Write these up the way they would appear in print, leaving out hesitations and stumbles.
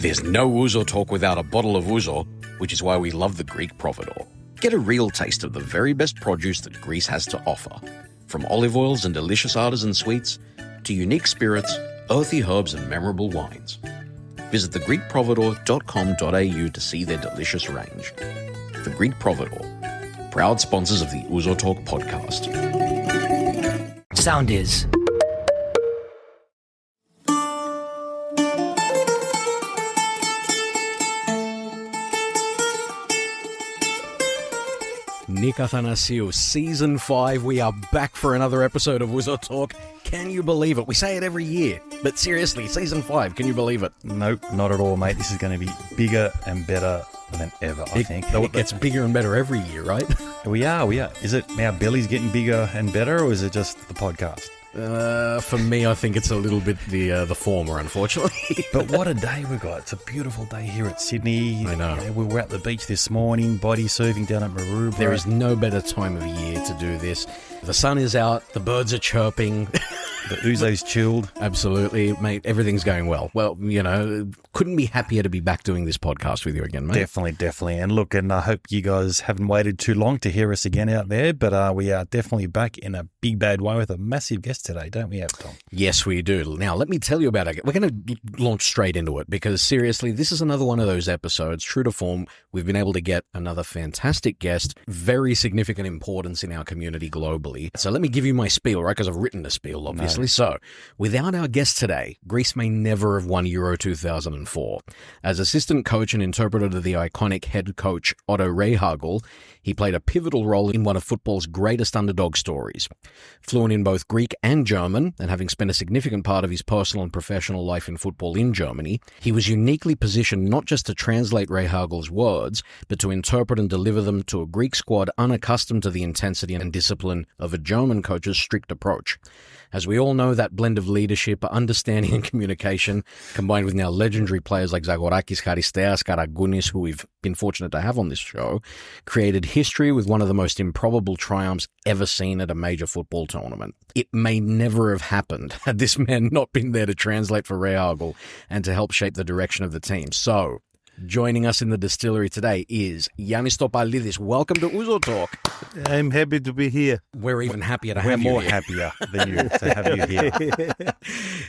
There's no Ouzo Talk without a bottle of Ouzo, which is why we love the Greek providor. Get a real taste of the very best produce that Greece has to offer. From olive oils and delicious artisan sweets to unique spirits, earthy herbs and memorable wines. Visit thegreekprovidor.com.au to see their delicious range. The Greek Providor, proud sponsors of the Ouzo Talk podcast. Sound is. Nick Athanasiou, Season 5. We are back for another episode of Ouzo Talk. Can you believe it? We say it every year, but seriously, Season 5, can you believe it? Nope, not at all, mate. This is going to be bigger and better than ever, I think. It gets bigger and better every year, right? We are. Is it our belly's getting bigger and better, or is it just the podcast? For me, I think it's a little bit the former, unfortunately. But what a day we got. It's a beautiful day here at Sydney. I know. We were at the beach this morning, body surfing down at Maroubra. There is no better time of year to do this. The sun is out, the birds are chirping. The ouzo's chilled. Absolutely, mate. Everything's going well. Well, you know, couldn't be happier to be back doing this podcast with you again, mate. Definitely. And look, and I hope you guys haven't waited too long to hear us again out there, but we are definitely back in a big bad way with a massive guest today, don't we have, Tom? Yes, we do. Now, let me tell you about it. We're going to launch straight into it because, seriously, this is another one of those episodes, true to form. We've been able to get another fantastic guest, very significant importance in our community globally. So let me give you my spiel, right? Because I've written a spiel, obviously. No. So, without our guest today, Greece may never have won Euro 2004. As assistant coach and interpreter to the iconic head coach Otto Rehhagel, he played a pivotal role in one of football's greatest underdog stories. Fluent in both Greek and German, and having spent a significant part of his personal and professional life in football in Germany, he was uniquely positioned not just to translate Rehhagel's words, but to interpret and deliver them to a Greek squad unaccustomed to the intensity and discipline of a German coach's strict approach. As we all know, that blend of leadership, understanding and communication, combined with now legendary players like Zagorakis, Charisteas, Karagounis, who we've been fortunate to have on this show, created history with one of the most improbable triumphs ever seen at a major football tournament. It may never have happened had this man not been there to translate for Rehhagel and to help shape the direction of the team. So, joining us in the distillery today is Ioannis Topalidis. Welcome to Ouzo Talk. I'm happy to be here. We're even happier to have you here. We're more happier than you to have you here.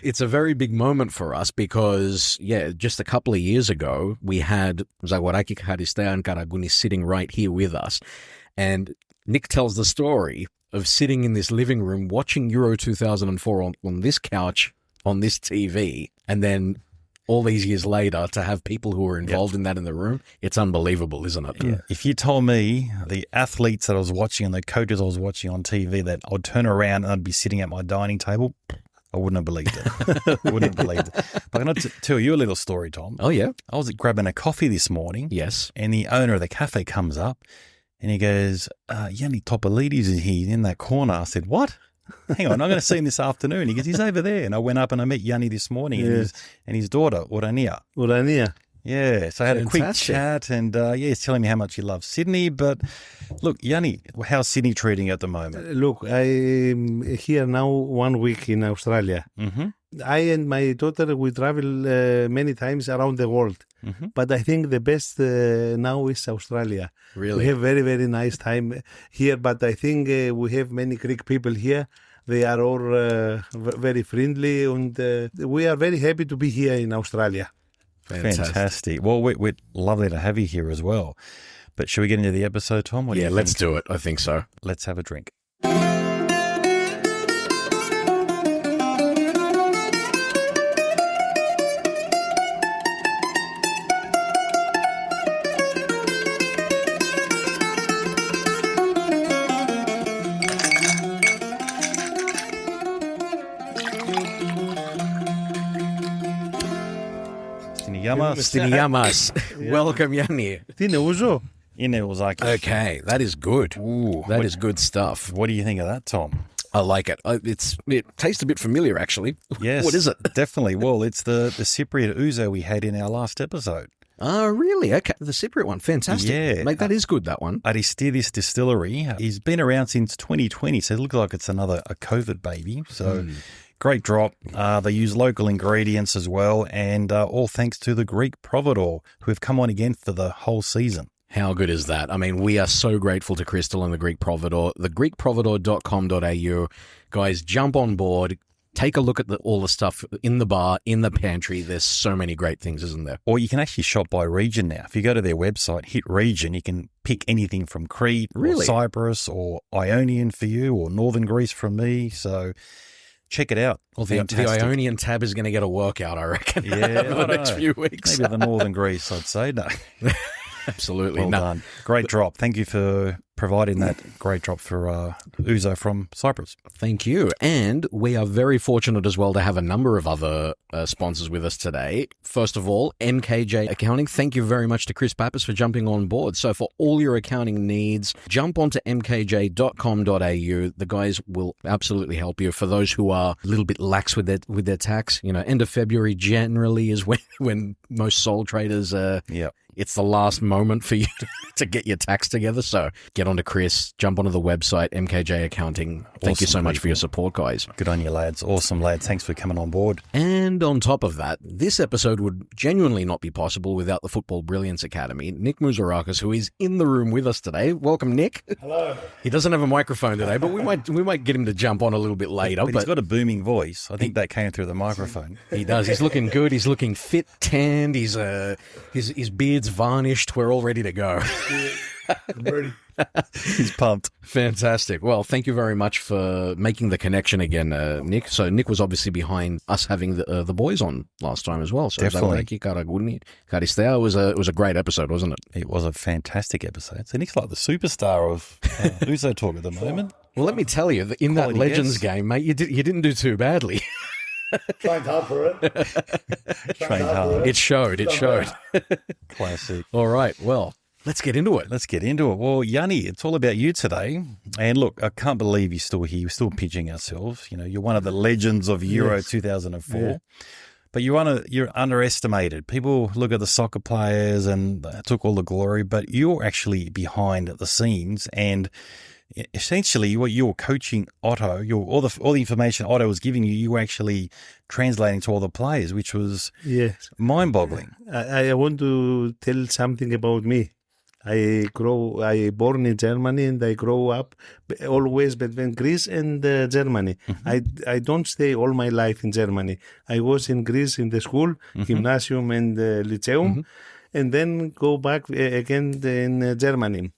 It's a very big moment for us because, just a couple of years ago, we had Zagorakis, Charisteas and Karagounis sitting right here with us. And Nick tells the story of sitting in this living room watching Euro 2004 on this couch, on this TV, and then all these years later, to have people who were involved in that in the room, it's unbelievable, isn't it? Yeah. If you told me the athletes that I was watching and the coaches I was watching on TV that I'd turn around and I'd be sitting at my dining table, I wouldn't have believed it. But I'm going to tell you a little story, Tom. Oh, yeah? I was grabbing a coffee this morning. Yes. And the owner of the cafe comes up and he goes, Ioannis Topalidis is here in that corner. I said, what? Hang on, I'm going to see him this afternoon. He goes, he's over there. And I went up and I met Yanni this morning and his daughter, Urania. Yeah, so I had a quick chat and he's telling me how much he loves Sydney. But look, Yanni, how's Sydney treating you at the moment? Look, I'm here now 1 week in Australia. Mm-hmm. I and my daughter, we travel many times around the world. Mm-hmm. But I think the best now is Australia. Really? We have very, very nice time here. But I think we have many Greek people here. They are all very friendly. And we are very happy to be here in Australia. Fantastic. Well, we're lovely to have you here as well. But should we get into the episode, Tom? What do you think? Let's do it. I think so. Let's have a drink. Stiniamas. Welcome, Yanni. Τι είναι, Ouzo? Είναι Zagorakis. Okay, that is good. Ooh, that is good stuff. What do you think of that, Tom? I like it. It tastes a bit familiar, actually. Yes. What is it? Definitely. Well, it's the Cypriot Ouzo we had in our last episode. Oh, really? Okay. The Cypriot one. Fantastic. Yeah. Mate, that is good, that one. Charisteas Distillery. He's been around since 2020, so it looks like it's a COVID baby. So great drop. They use local ingredients as well, and all thanks to the Greek Providor, who have come on again for the whole season. How good is that? I mean, we are so grateful to Crystal and the Greek Providor. thegreekprovidor.com.au. Guys, jump on board. Take a look at all the stuff in the bar, in the pantry. There's so many great things, isn't there? Or you can actually shop by region now. If you go to their website, hit region, you can pick anything from Crete or Cyprus or Ionian for you or Northern Greece from me. So check it out. Well, the Ionian tab is going to get a workout, I reckon, over the next few weeks. Maybe the Northern Greece, I'd say. No. Absolutely. Well done. Great drop. Thank you for providing that great drop for Ouzo from Cyprus. Thank you. And we are very fortunate as well to have a number of other sponsors with us today. First of all, MKJ Accounting. Thank you very much to Chris Pappas for jumping on board. So for all your accounting needs, jump onto mkj.com.au. The guys will absolutely help you. For those who are a little bit lax with their tax, end of February generally is when most sole traders it's the last moment for you to get your tax together. So get onto Chris, jump onto the website, MKJ Accounting. Thank you so much for your support, guys. Good on you, lads. Awesome, lads. Thanks for coming on board. And on top of that, this episode would genuinely not be possible without the Football Brilliance Academy. Nick Zagorakis, who is in the room with us today. Welcome, Nick. Hello. He doesn't have a microphone today, but we might get him to jump on a little bit later. But he's got a booming voice. I think that came through the microphone. He does. He's looking good. He's looking fit, tanned. His beard's varnished. We're all ready to go. I'm ready. He's pumped. Fantastic. Well, thank you very much for making the connection again, Nick. So Nick was obviously behind us having the boys on last time as well. So definitely. Zagorakis, Karagounis, Charisteas was a great episode, wasn't it? It was a fantastic episode. So Nick's like the superstar of Ouzo Talk at the moment. Well, let me tell you, that in that Legends game, mate, you didn't do too badly. Trained hard for it. Trained hard. It showed. Classic. All right. Well, let's get into it. Well, Yanni, it's all about you today. And look, I can't believe you're still here. We're still pitching ourselves. You're one of the legends of Euro 2004. Yeah. But you're underestimated. People look at the soccer players and took all the glory, but you're actually behind the scenes. And essentially, what you're coaching Otto, all the information Otto was giving you, you were actually translating to all the players, which was mind-boggling. I want to tell something about me. I born in Germany and I grow up always between Greece and Germany. Mm-hmm. I don't stay all my life in Germany. I was in Greece in the school, gymnasium and lyceum, and then go back again in Germany.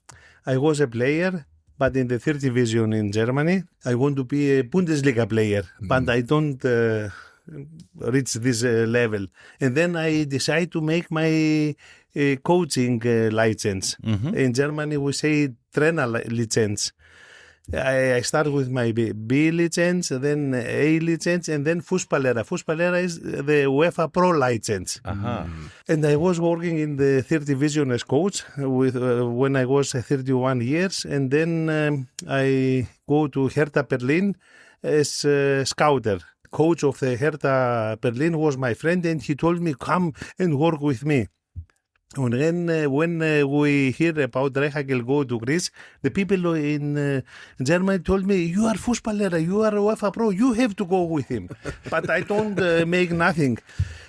I was a player, but in the third division in Germany. I want to be a Bundesliga player, but I don't reach this level. And then I decide to make my coaching license. In Germany, we say Trainer license. I start with my B license, then A license, and then Fußballlehrer. Fußballlehrer is the UEFA Pro license. And I was working in the third division as coach when I was 31 years. And then I go to Hertha Berlin as scouter. Coach of the Hertha Berlin was my friend, and he told me, come and work with me. And then when we hear about Rehhagel go to Greece, the people in Germany told me, you are Fußballlehrer, you are UEFA Pro, you have to go with him. But I don't make nothing.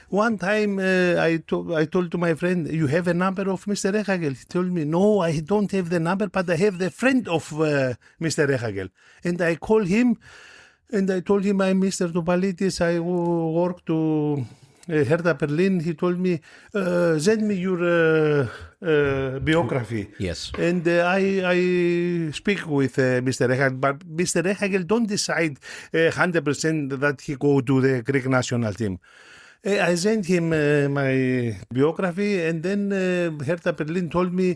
One time I told to my friend, you have a number of Mr. Rehhagel? He told me, no, I don't have the number, but I have the friend of Mr. Rehhagel. And I call him, and I told him, I'm Mr. Topalidis, I work to Hertha Berlin. He told me, send me your biography. Yes. And I speak with Mr. Rehhagel, but Mr. Rehhagel don't decide 100% that he go to the Greek national team. I sent him my biography, and then Hertha Berlin told me,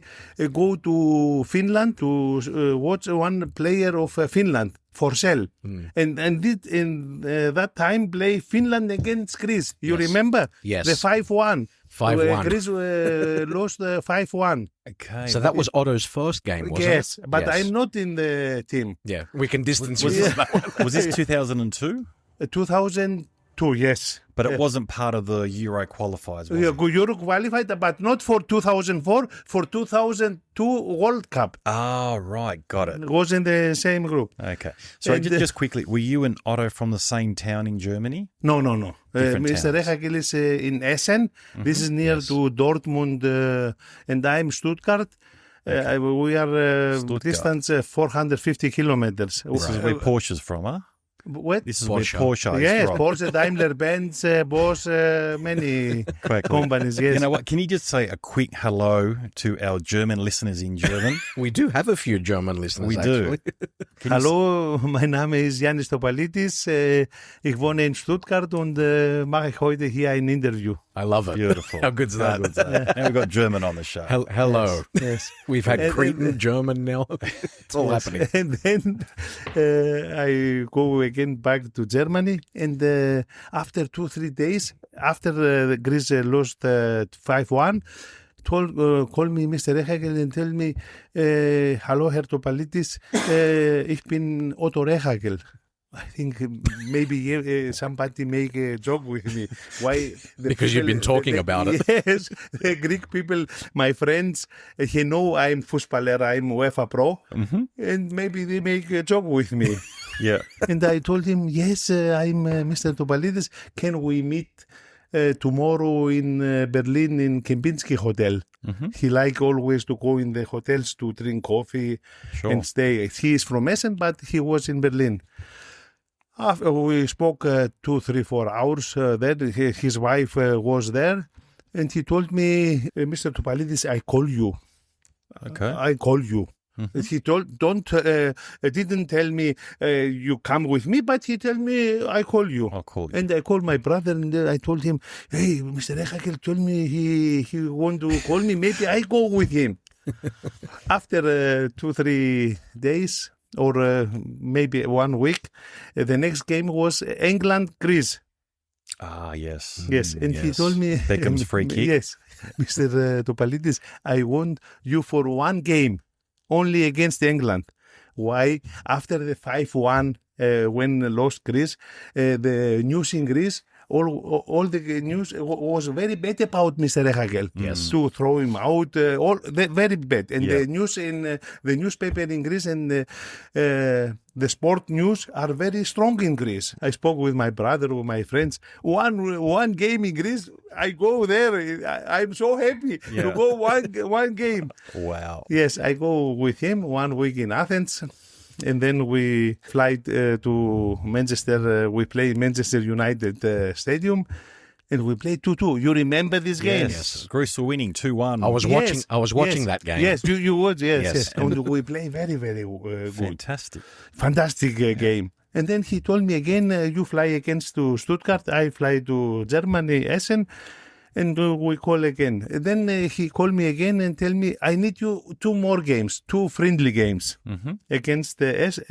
go to Finland to watch one player of Finland, Forsell. And did in that time play Finland against Greece. You remember? Yes. The 5-1. 5-1. Greece lost 5-1. Okay. So that was Otto's first game, wasn't it? Yes, but I'm not in the team. Yeah, we can distance you from that one. Was this 2002? 2002. Two, yes. But it wasn't part of the Euro qualifiers, was Yeah, it? Euro qualified, but not for 2004, for 2002 World Cup. Oh, right. Got it. It was in the same group. Okay. So And, just quickly, were you and Otto from the same town in Germany? No. Different Mr. towns. Rehhagel is in Essen. This is near to Dortmund, and I'm Stuttgart. We are Stuttgart. distance 450 kilometers. This is where Porsche's from, huh? What? This is Porsche. where Porsche is Yes, from. Porsche, Daimler, Benz, Bosch, many Quickly. companies. Yes. You know what? Can you just say a quick hello to our German listeners in German? We do have a few German listeners, We do. actually. Hallo, mein Name ist Ioannis Topalidis. Ich wohne in Stuttgart und mache ich heute hier ein Interview. I love it. Beautiful. How good's that? Now we've got German on the show. Hello. Yes. We've had And- Cretan, German now. It's all happening. And then I go again back to Germany. And after 2-3 days, after Greece lost 5-1, call me Mr. Rehhagel and tell me, Hallo, Herr Topalidis, ich bin Otto Rehhagel. I think maybe somebody make a joke with me. Why? Because you've been talking about it. Yes, the Greek people, my friends, he know I'm Fußballer, I'm UEFA Pro, and maybe they make a joke with me. Yeah. And I told him, yes, I'm Mr. Topalidis. Can we meet tomorrow in Berlin in Kempinski Hotel? He like always to go in the hotels to drink coffee Sure. and stay. He is from Essen, but he was in Berlin. After we spoke 2, 3, 4 hours there, his wife was there, and he told me, Mr. Topalidis, I call you. Okay. I call you. He didn't tell me you come with me, but he told me I call you. I'll call you. And I called my brother and I told him, hey, Mr. Rehhagel told me he want to call me. Maybe I go with him. After 2-3 days or maybe 1 week, the next game was England-Greece. Ah, yes. Yes, and he Yes. told me... Beckham's free kick. Yes, Mr. Topalidis, I want you for 1 game, only against England. Why? After the 5-1, when lost Greece, the news in Greece, all the news was very bad about Mr. Rehhagel. Yes. To throw him out, very bad. And Yeah. the news in the newspaper in Greece and the sport news are very strong in Greece. I spoke with my brother, with my friends. One game in Greece, I go there. I'm so happy to Yeah. go one game. Wow. Yes, I go with him 1 week in Athens. And then we fly to Manchester. We play Manchester United Stadium, and we play 2-2. You remember this game? Yes. Greece were winning 2-1. I was watching that game. Yes, you would. Yes, Yes. yes. And we play very, very good, Fantastic. fantastic game. And then he told me again, you fly against to Stuttgart. I fly to Germany, Essen. And we call again. And then he called me again and tell me, I need you 2 more games, 2 friendly games against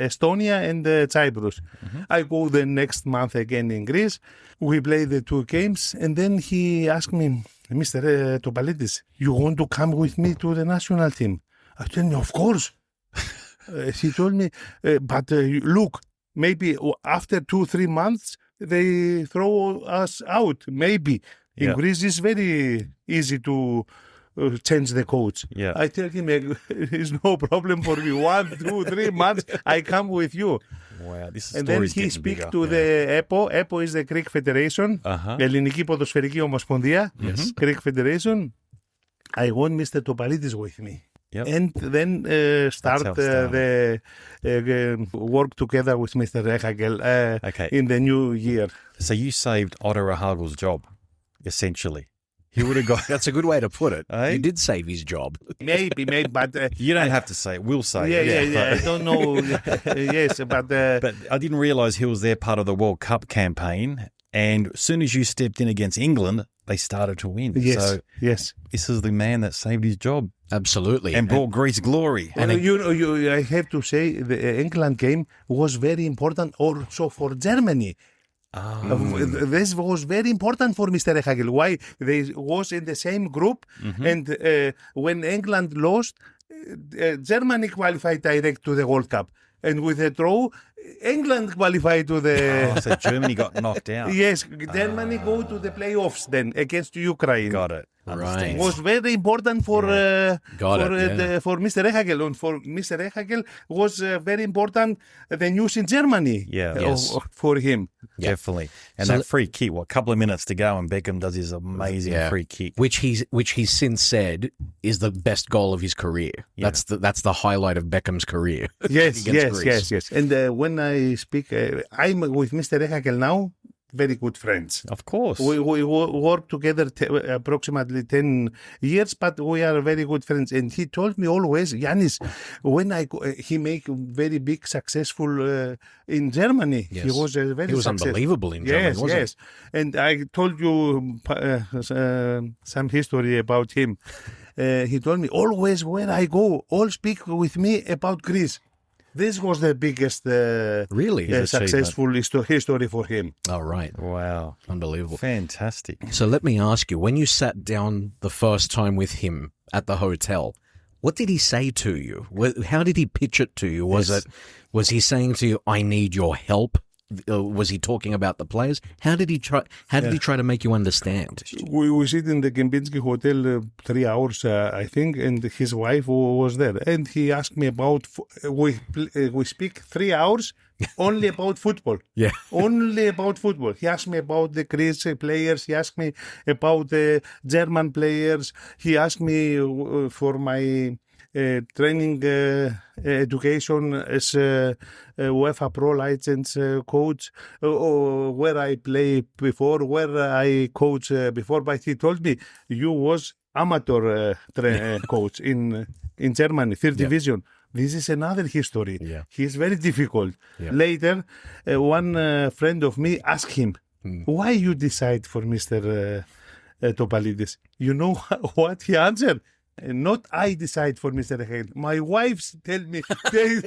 Estonia and Cyprus. I go the next month again in Greece. We play the 2 games. And then he asked me, Mr. Topalidis, you want to come with me to the national team? I told him, of course. He told me, but look, maybe after 2-3 months, they throw us out, maybe. In Yeah. Greece, it's very easy to change the coach. Yeah. I tell him, it's no problem for me. 1, 2, 3 months, I come with you. Wow. This And then story's he getting speak bigger. to the EPO. EPO is the Greek Federation, Ελληνική Ποδοσφαιρική Ομοσπονδία, Greek Federation. I want Mr. Topalidis with me. Yep. And then start how it started. the work together with Mr. Rehhagel Okay. in the new year. So you saved Otto Rehhagel's job, essentially. He would have got... That's a good way to put it. Eh? You did save his job. Maybe, but You don't have to say it. We'll say it. yeah. I don't know. Yes, but But I didn't realise he was there part of the World Cup campaign. And as soon as you stepped in against England, they started to win. yes, So yes. this is the man that saved his job Absolutely. and brought Greece glory. And I have to say the England game was very important also for Germany. This was very important for Mr. Rehhagel. Why? They was in the same group, and when England lost, Germany qualified direct to the World Cup. And with a draw, England qualified to the... So Germany got knocked out. Yes, Germany go to the playoffs then against Ukraine. Got it. Right. Understand. Was very important for for Mr. Rehhagel, and for Mr. Rehhagel was very important the news in Germany. For him. Definitely. And So that free kick, a couple of minutes to go, and Beckham does his amazing free kick. which he's since said is the best goal of his career. Yeah. That's the highlight of Beckham's career. Yes, against Greece. yes. And when I speak, I'm with Mr. Rehhagel now. Very good friends. Of course. We work together approximately 10 years, but we are very good friends. And he told me always, Ioannis, when he make very big successful in Germany. Yes. He was He was unbelievable in Germany, wasn't Yes. And I told you some history about him. He told me, always where I go, all speak with me about Greece. This was the biggest Really? successful history for him. Oh, right. Wow. Unbelievable. Fantastic. So let me ask you, when you sat down the first time with him at the hotel, what did he say to you? How did he pitch it to you? Was he saying to you, I need your help? Was he talking about the players? How did he try to make you understand? We sit in the Kempinski Hotel 3 hours, I think, and his wife was there. And he asked me about, we speak 3 hours only about football. Yeah. Only about football. He asked me about the Greece players. He asked me about the German players. He asked me for my training education as UEFA Pro license coach, where I play before, where I coach before. But he told me you was amateur coach in Germany, third division. This is another history. Yeah. He's very difficult. Yeah. Later, one friend of me asked him, why you decide for Mr. Topalidis? You know what he answered? Not I decide for Mr. Rehhagel. My wife tell me, take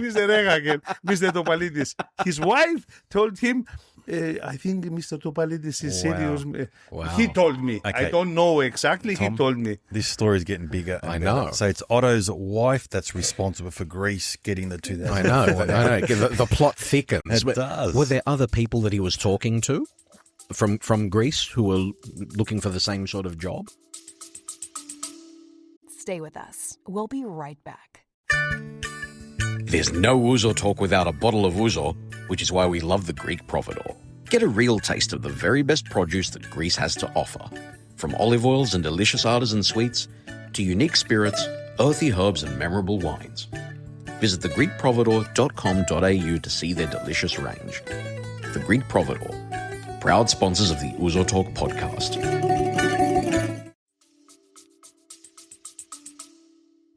Mr. Rehhagel, Mr. Topalidis. His wife told him, I think Mr. Topalidis is serious. Wow. He told me. Okay. I don't know exactly. Tom, he told me. This story is getting bigger. And I know. better. So it's Otto's wife that's responsible for Greece getting the 2000. I know. The plot thickens. It does. Were there other people that he was talking to from Greece who were looking for the same sort of job? Stay with us. We'll be right back. There's no Ouzo Talk without a bottle of Ouzo, which is why we love the Greek Providor. Get a real taste of the very best produce that Greece has to offer. From olive oils and delicious artisan sweets to unique spirits, earthy herbs and memorable wines. Visit thegreekprovidor.com.au to see their delicious range. The Greek Providor, proud sponsors of the Ouzo Talk podcast.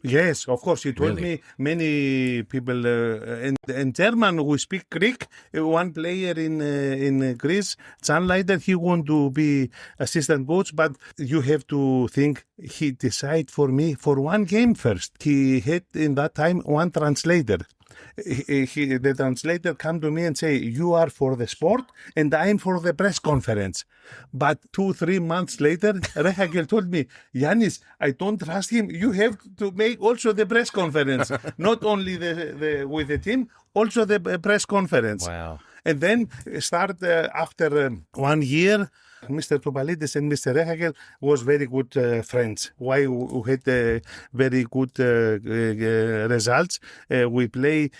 Yes, of course. He told me many people in German who speak Greek. One player in Greece, Sunlighter, he want to be assistant coach, but you have to think he decide for me for one game first. He had in that time one translator. The translator come to me and say, you are for the sport and I'm for the press conference. But 2-3 months later, Rehhagel told me, Ioannis, I don't trust him. You have to make also the press conference, not only the with the team, also the press conference. Wow. And then start after 1 year, Mr. Topalidis and Mr. Rehhagel was very good friends. Why we had very good results. We play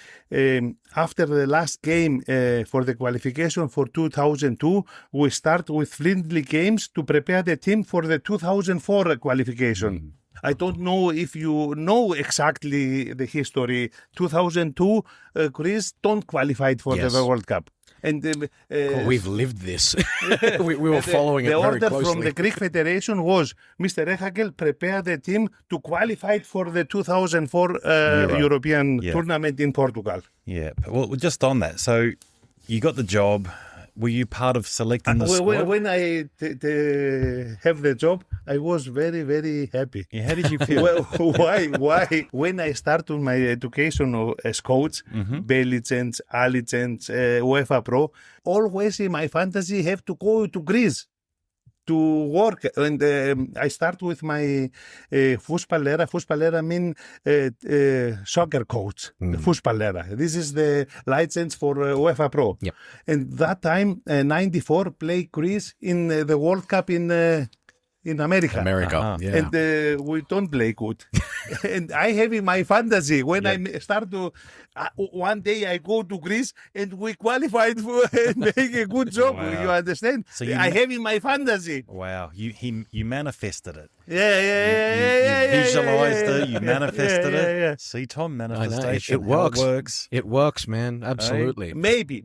after the last game for the qualification for 2002. We start with friendly games to prepare the team for the 2004 qualification. I don't know if you know exactly the history. 2002, Greece don't qualify for the World Cup. And we've lived this. we were following it very closely. The order from the Greek Federation was Mr. Rehhagel prepare the team to qualify for the 2004 European tournament in Portugal. Yeah. Well, just on that, so you got the job. Were you part of selecting the squad? When I have the job, I was very, very happy. Yeah, how did you feel? Well, why? When I started my education as coach, B license, A license, UEFA Pro, always in my fantasy have to go to Greece. to work. And I start with my fotbollslærer. Fotbollslærer mean soccer coach, fotbollslærer. This is the license for UEFA Pro. Yep. And that time, 94, play Greece in the World Cup in America. Yeah. And we don't play good. And I have in my fantasy, when I start to, one day I go to Greece and we qualified for make a good job. Wow. You understand? So I have in my fantasy. Wow, you manifested it. Yeah. You visualized it. You manifested it. Yeah. See, Tom, I know. manifestation. It works. How it works. It works, man. Absolutely. Maybe.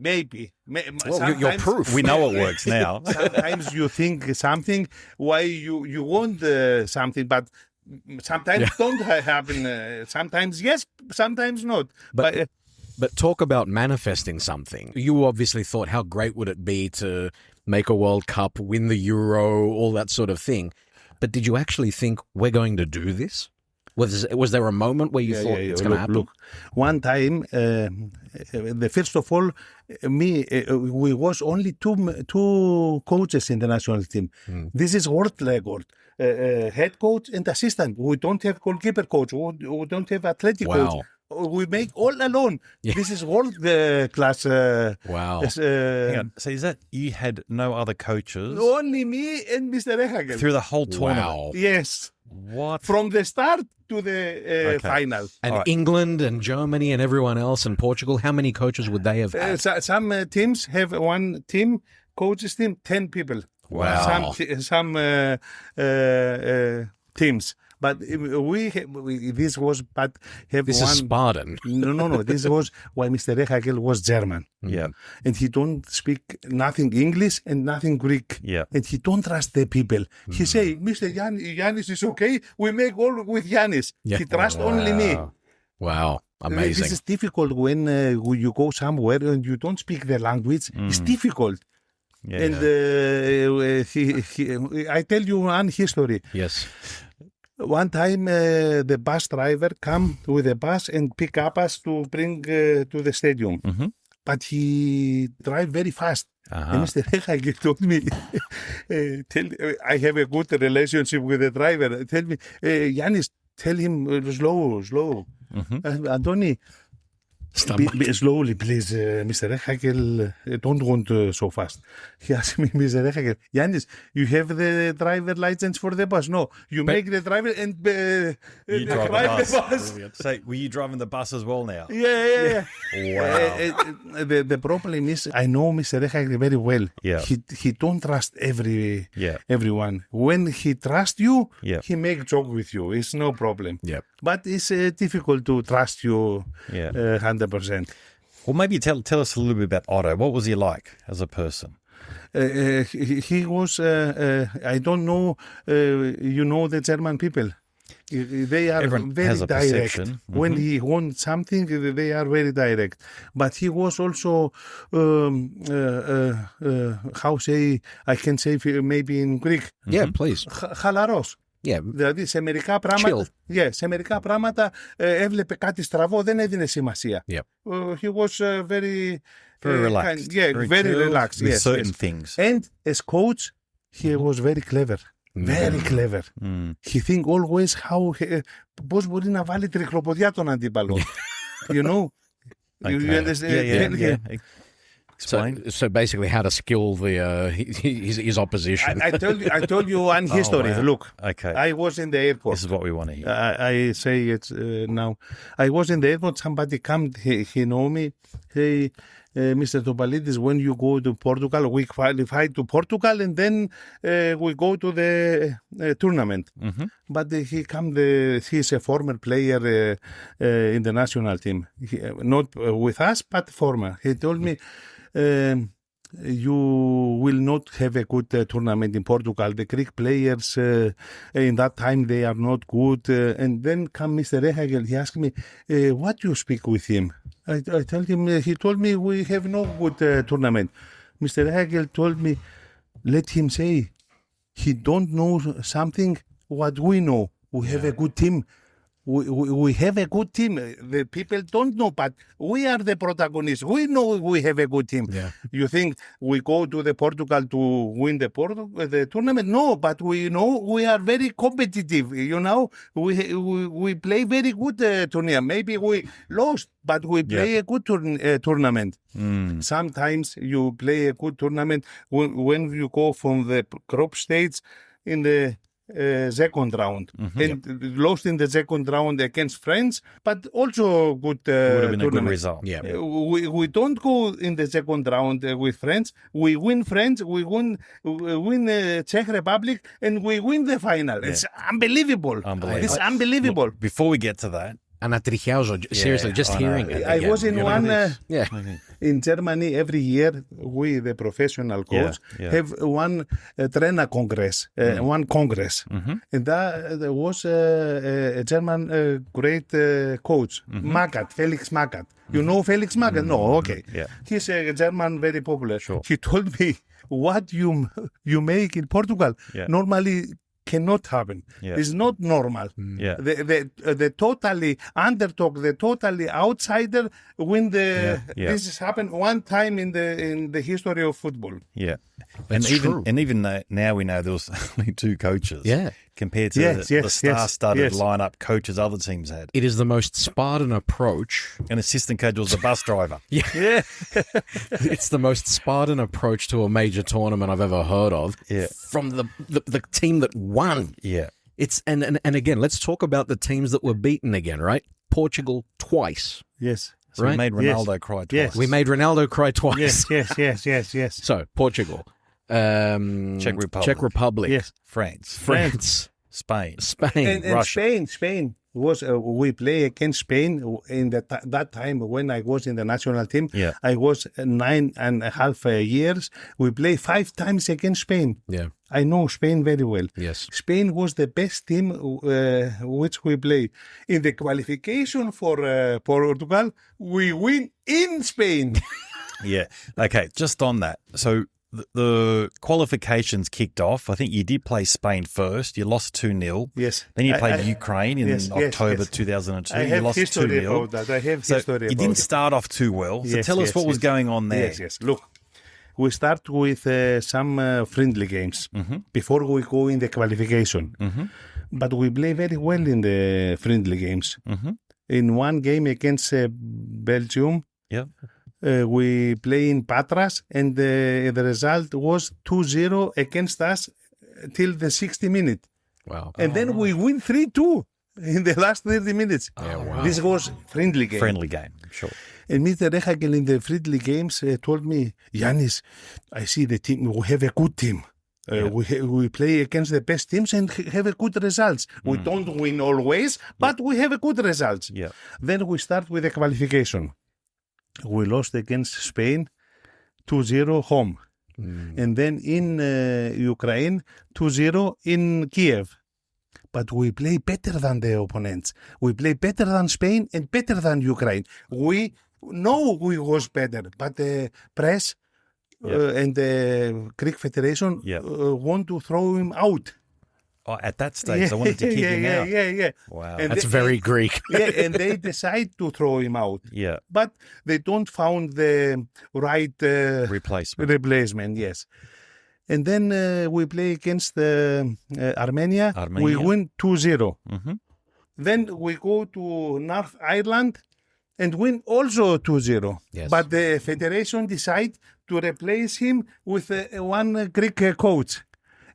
Well, you're proof. We know it works now. Sometimes you think something, why you want something, but sometimes don't happen. Sometimes yes, sometimes not. But talk about manifesting something. You obviously thought, how great would it be to make a World Cup, win the Euro, all that sort of thing. But did you actually think, we're going to do this? Was there a moment where you thought it's going to happen? Look, one time, the first of all, we was only two coaches in the national team. This is world record. Head coach and assistant. We don't have goalkeeper coach. We don't have athletic coach. We make all alone. Yeah. This is world class. Wow. Hang on. So is that you had no other coaches? Only me and Mr. Rehhagel. Through the whole tournament? Wow. Yes. What? From the start to the final. And England and Germany and everyone else and Portugal, how many coaches would they have had? Some teams have one team, coaches team, 10 people. Wow. Some teams. But this was, but have this one. Is Spartan. No. This was why Mr. Rehhagel was German. Yeah. And he don't speak nothing English and nothing Greek. Yeah. And he don't trust the people. He say, Mr. Ioannis is okay. We make all with Ioannis. Yeah. He trust only me. Wow. Amazing. This is difficult when you go somewhere and you don't speak the language. It's difficult. Yeah. And I tell you one history. Yes. One time, the bus driver come with a bus and pick up us to bring to the stadium. Mm-hmm. But he drive very fast. And Mr. Rehhagel told me, I have a good relationship with the driver. Tell me, Ioannis, tell him slow. Antoni, slowly, please, Mr. Rehhagel, don't want so fast. He asked me, Mr. Rehhagel, Ioannis, you have the driver license for the bus? No, you make the driver and you drive the bus. So, were you driving the bus as well now? Yeah. Wow. The problem is, I know Mr. Rehhagel very well. Yeah. He don't trust everyone. When he trusts you, he make joke with you. It's no problem. Yeah. But it's difficult to trust you 100%. Well, maybe tell us a little bit about Otto. What was he like as a person? He was, I don't know, you know the German people. They are Everyone very has a direct. perception. When he wants something, they are very direct. But he was also, how say, I can say maybe in Greek. Yeah, please. Χαλαρός. Yeah. Δηλαδή σε μερικά πράγματα, σε μερικά πράγματα έβλεπε κάτι στραβό, δεν έδινε σημασία. Yep. He was very relaxed. Very relaxed. With Yes, certain things. And as coach, he was very clever. Very clever. He think always how, πώς μπορεί να βάλει τρικλοποδιά τον αντίπαλο. You know? You understand? Yeah. So basically, how to skill his opposition. I told you one history. Wow. Look, Okay. I was in the airport. This is what we want to hear. I say it now. I was in the airport. Somebody come. He know me. Hey, Mr. Topalidis, when you go to Portugal, we qualify to Portugal, and then we go to the tournament. Mm-hmm. But he come. He's a former player in the national team. Not with us, but former. He told me. You will not have a good tournament in Portugal. The Greek players in that time, they are not good. And then come Mr. Rehhagel. He asked me, what you speak with him? I told him, he told me we have no good tournament. Mr. Rehhagel told me, let him say, he don't know something what we know. We have a good team. we have a good team. The people don't know, but we are the protagonists. We know we have a good team. Yeah. You think we go to the Portugal to win the tournament? No, but we know we are very competitive. We play very good tournament. Maybe we lost, but we play a good tournament. Sometimes you play a good tournament when you go from the group stage in the second round and lost in the second round against France, but also good Would have been tournament. a good result. Yeah. We don't go in the second round with France. We win France, we win Czech Republic, and we win the final. It's unbelievable. It's unbelievable. Look, before we get to that, Anatrichauzo, seriously, just I hearing know. it. I was in one Yeah. in Germany every year. We, the professional coach, have one trainer congress, one congress, and there was a German great coach, Magath, Felix Magath. You know Felix Magath? No, okay. Yeah. He's a German, very popular. Sure. He told me what you make in Portugal normally cannot happen. Yeah. It's not normal. Yeah. The totally underdog, the totally outsider win the. Yeah. This has happened one time in the history of football. yeah. That's true. And even though now we know there was only two coaches. Yeah. Compared to the star-studded lineup coaches other teams had. It is the most Spartan approach. An assistant coach was the bus driver. Yeah. It's the most Spartan approach to a major tournament I've ever heard of. Yeah. From the team that won. Yeah. It's and again, let's talk about the teams that were beaten again, right? Portugal twice. Yes. So Right? we made Ronaldo cry twice. Yes. We made Ronaldo cry twice. Yes. So Portugal, Czech Republic, Yes. France, Spain. And Russia. Spain was we play against Spain in that time when I was in the national team. Yeah. I was 9.5 years. We play 5 times against Spain. Yeah. I know Spain very well. Yes. Spain was the best team which we play. In the qualification for Portugal, we win in Spain. Yeah. Okay, just on that. So the qualifications kicked off. I think you did play Spain first. You lost 2-0. Yes. Then you played Ukraine in October 2002. I have you lost history 2-0. about that. I have So history you about didn't it. start off too well. So Yes, tell us yes, what was yes. going on there. Yes. Look, we start with some friendly games before we go in the qualification. But we play very well in the friendly games. In one game against Belgium, Yeah. we play in Patras, and the result was 2-0 against us till the 60 minute. Wow. And then we win 3-2 in the last 30 minutes. Yeah, wow. This was friendly game. Friendly game, sure. And Mr. Rehhagel in the friendly games told me, Ioannis, I see the team, we have a good team. We play against the best teams and have a good results. We don't win always, but we have a good results. Yeah. Then we start with the qualification. We lost against Spain 2-0 home. And then in Ukraine 2-0 in Kiev. But we play better than the opponents. We play better than Spain and better than Ukraine. We know we was better, but the press and the Greek Federation want to throw him out. Oh, at that stage, I wanted to kick him out. Yeah. Wow. And That's very Greek. and they decide to throw him out. Yeah. But they don't found the right replacement, yes. And then we play against Armenia. We win 2-0. Then we go to North Ireland and win also 2-0. Yes. But the federation decide to replace him with one Greek coach.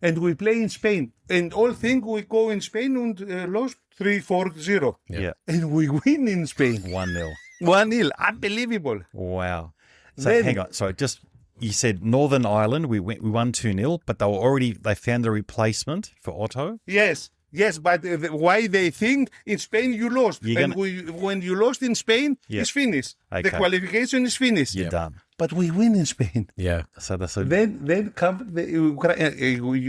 And we play in Spain. And all think we go in Spain and lost 3-4-0. Yeah. And we win in Spain. 1-0. 1-0. Unbelievable. Wow. So Then- hang on. So just you said Northern Ireland. We won 2-0, but they found a replacement for Otto. Yes, but why they think in Spain you lost. When you lost in Spain, it's finished. Okay. The qualification is finished. You're done. But we win in Spain. Yeah. So that's a Then come the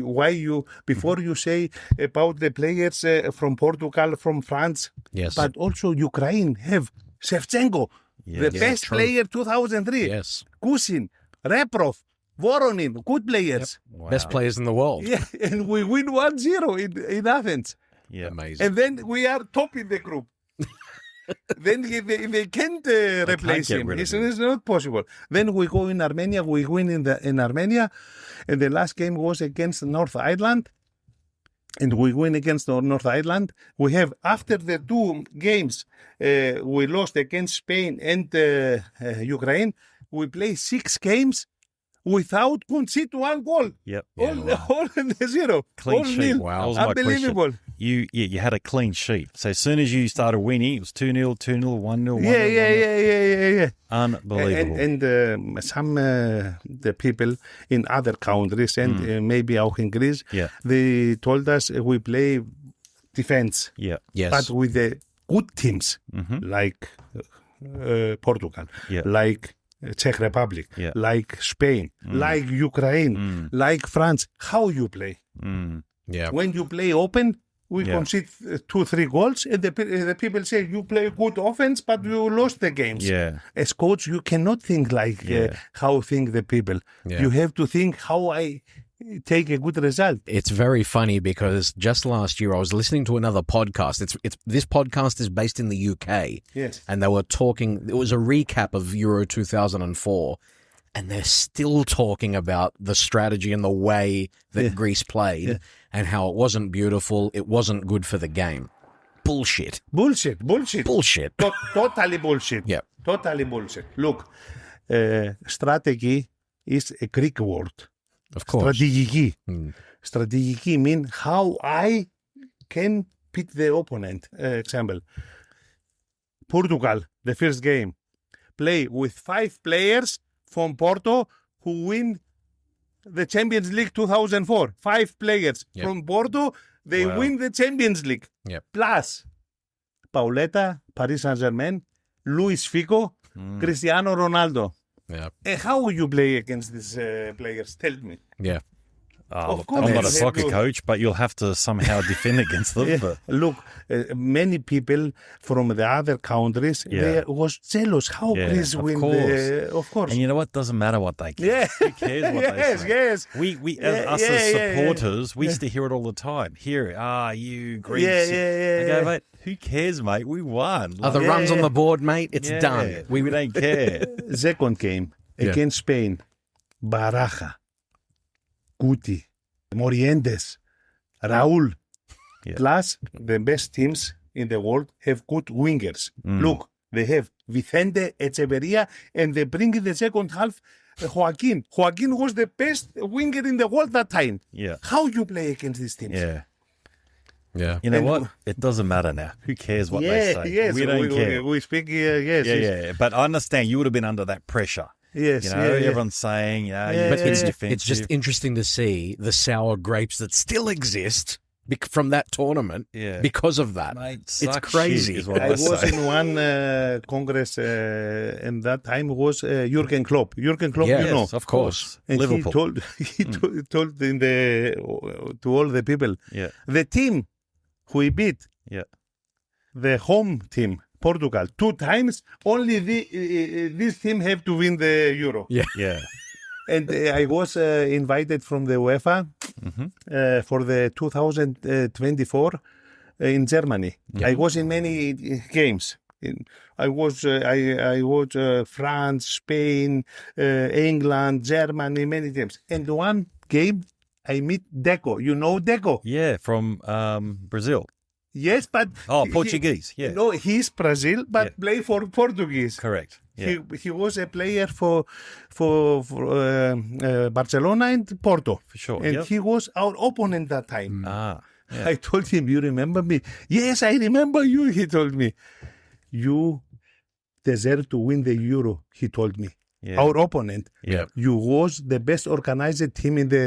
why you before you say about the players from Portugal, from France, Yes. but also Ukraine have Shevchenko, the best true. player 2003. Yes. Kusin, Reprov, Voronin, good players. Best players in the world. Yeah, and we win 1-0 in Athens. Yeah. Amazing. And then we are top in the group. Then they can't replace get him. rid of It's him. not possible. Then we go in Armenia. We win in Armenia, and the last game was against North Ireland, and we win against North Ireland. We have after the 2 games we lost against Spain and Ukraine. We play 6 games without concede 1 goal. Yep. All in the 0. Clean all sheet. nil. Wow. That was my Unbelievable. question. You had a clean sheet. So as soon as you started winning, it was 2-0, 2-0, 1-0, 1-0. Yeah. Unbelievable. And some the people in other countries and maybe auch in Greece, Yeah. they told us we play defense, Yeah. Yes. but with the good teams like Portugal, Yeah. like Czech Republic, Yeah. like Spain, like Ukraine, like France. How you play? Yeah. When you play open, we Yeah. concede 2-3 goals, and the people say you play good offense, but you lost the games. Yeah. As coach, you cannot think like how think the people. Yeah. You have to think how I take a good result. It's very funny because just last year I was listening to another podcast. It's this podcast is based in the UK. Yes. And they were talking, it was a recap of Euro 2004, and they're still talking about the strategy and the way that Greece played and how it wasn't beautiful, it wasn't good for the game. Bullshit. Bullshit. Bullshit. Totally bullshit. Yeah. Totally bullshit. Look, strategy is a Greek word. Of course. Strategiki. Strategiki means how I can beat the opponent. Example, Portugal, the first game, play with 5 players from Porto who win the Champions League 2004. 5 players from Porto, they win the Champions League. Yep. Plus, Pauleta, Paris Saint-Germain, Luis Figo, Cristiano Ronaldo. Yeah. How will you play against these players? Tell me. Yeah. Of Look, course. I'm not a Yes. soccer Look. coach, but you'll have to somehow defend against them. Yeah. But Look, many people from the other countries they was jealous. How Yeah, Greece of win? course. Of course. and you know what? Doesn't matter what they get. Yeah. Who cares what they say? Yes. We Yeah, us yeah, as yeah, supporters, we used to hear it all the time. Hear it. You Greece. Yeah. I go, mate, who cares, mate? We won. Are the runs on the board, mate? It's Yeah, done. We don't care. Second game against Spain, Baraja, Guti, Morientes, Raúl. Yeah. Plus, the best teams in the world have good wingers. Look, they have Vicente, Echeverria, and they bring in the second half Joaquin. Joaquin was the best winger in the world that time. Yeah. How you play against these teams? Yeah. Yeah. You know And- what? It doesn't matter now. Who cares what they say? Yes, we don't care. We speak, yes. Yeah. But I understand you would have been under that pressure. Yes, You know, everyone's saying, But you're it's defensive. just interesting to see the sour grapes that still exist from that tournament because of that. Mate, It's suck crazy. shit is what I I was say. in one congress, and that time was Jurgen Klopp. Jurgen Klopp, Yes, you know. of course. And Liverpool. he told to all the people, Yeah. the team who he beat, Yeah. the home team, Portugal, 2 times, only this team have to win the Euro. Yeah. Yeah. And I was invited from the UEFA for the 2024 in Germany. I was in many games. I was France, Spain, England, Germany, many teams. And one game I meet Deco. You know Deco? Yeah, from Brazil. Yes, but Portuguese. Yeah. No, he's Brazil, but play for Portuguese. Correct. Yeah. He was a player for Barcelona and Porto. For sure. And Yep. he was our opponent that time. Yeah. I told him, you remember me? Yes, I remember you, he told me. You deserve to win the Euro, he told me. Yeah. Our opponent. Yeah. You was the best organized team in the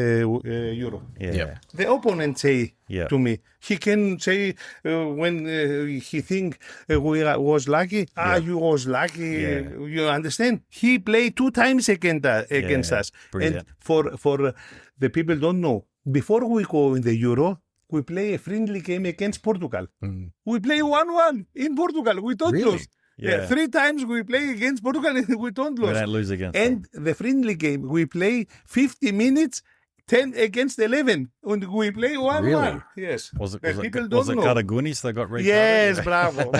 Euro. Yeah. Yeah. The opponent say Yeah. to me, he can say when he think we was lucky, you was lucky, Yeah. you understand? He played 2 times against us. Brilliant. And for the people don't know, before we go in the Euro, we play a friendly game against Portugal. We play 1-1 in Portugal. We don't Really? lose. Yeah. 3 times we play against Portugal and we don't We lose. don't lose against And the friendly game, we play 50 minutes 10 against 11. And we play 1-1. Really? Yes. Was it People don't know. Karagounis that got red Yes, carded?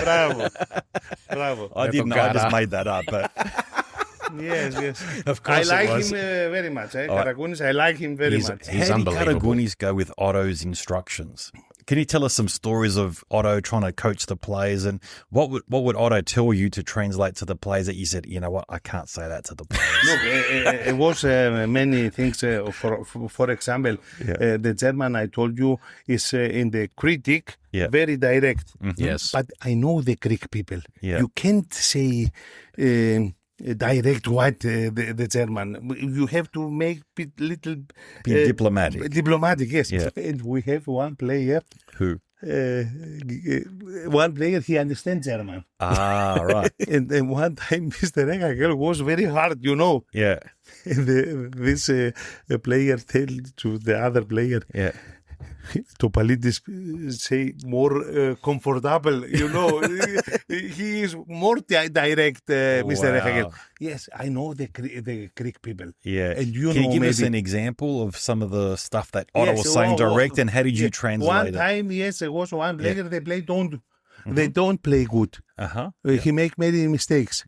bravo. I didn't know. I just made that up. But Yes. Of I course like it was. him very much. Karagounis, I like him very much. He's how did unbelievable. Karagounis go with Otto's instructions? Can you tell us some stories of Otto trying to coach the players, and what would Otto tell you to translate to the players that you said, you know what, I can't say that to the players? Look, it was many things. For example, the German I told you is in the critic, very direct. Yes. But I know the Greek people. Yeah. You can't say direct what the German. You have to make it little Be diplomatic. Diplomatic, yes. Yeah. And we have one player. Who? One player, he understands German. Ah, right. And one time, Mr. Rehhagel was very hard, you know. Yeah. And this player tell to the other player, Yeah. Topalidis say more comfortable, you know. He is more direct, Mr. Rehhagel. Yes, I know the Greek people. Yeah. And you Can know, you give us maybe- an example of some of the stuff that Otto Yes, was saying direct, and how did you yes, translate one it? time, yes, there was one player, they play they don't play good. Uh-huh. He make many mistakes.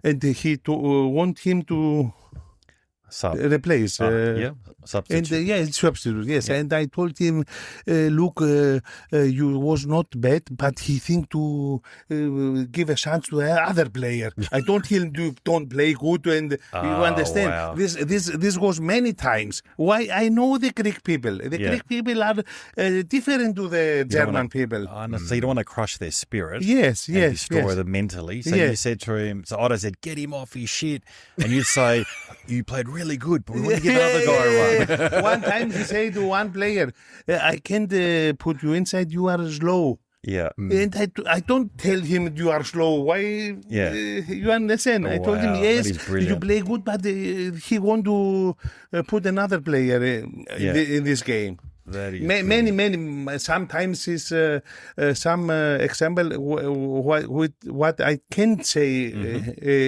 And he want him to Sub. replace. Yeah. And Substitute. it's substitute, yes. And I told him, look, you was not bad, but he think to give a chance to other player. I told him you don't play good, and you understand. Wow. This was many times. Why I know the Greek people. The Greek people are different to the German people. So you don't want to crush their spirit. Yes, And yes, destroy yes. them mentally. So Yes. you said to him, so Otto said, get him off his shit. And you'd say, you played really good, but we want to get another guy right. One time he said to one player, I can't put you inside, you are slow. Yeah. And I don't tell him you are slow. Why? Yeah. You understand? I told him, Wow, yes, that is brilliant. you play good, but he want to put another player in this game. That is Many. Sometimes is some example what I can't say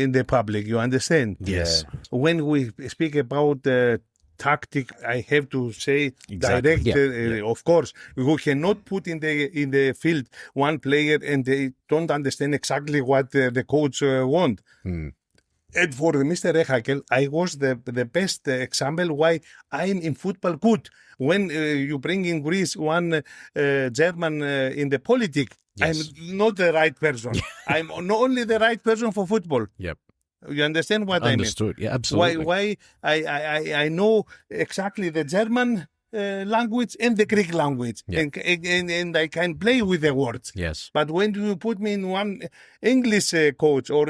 in the public. You understand? Yes. When we speak about tactic, I have to say Exactly. direct. Of course, we cannot put in the field one player and they don't understand exactly what the coach want. And for Mr. Rehhagel, I was the best example why I'm in football good. When you bring in Greece one German in the politics, Yes. I'm not the right person. I'm not only the right person for football. Yep. You understand what I mean? Understood. Yeah, absolutely. Why I know exactly the German language and the Greek language, Yeah. and I can play with the words. Yes. But when you put me in one English coach, or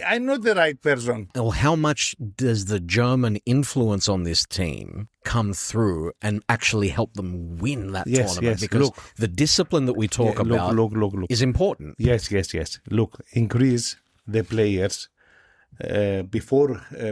I'm not the right person. Well, how much does the German influence on this team come through and actually help them win that Yes, tournament? yes. Because Look. the discipline that we talk about Look. is important. Yes. Look, in Greece, the players, before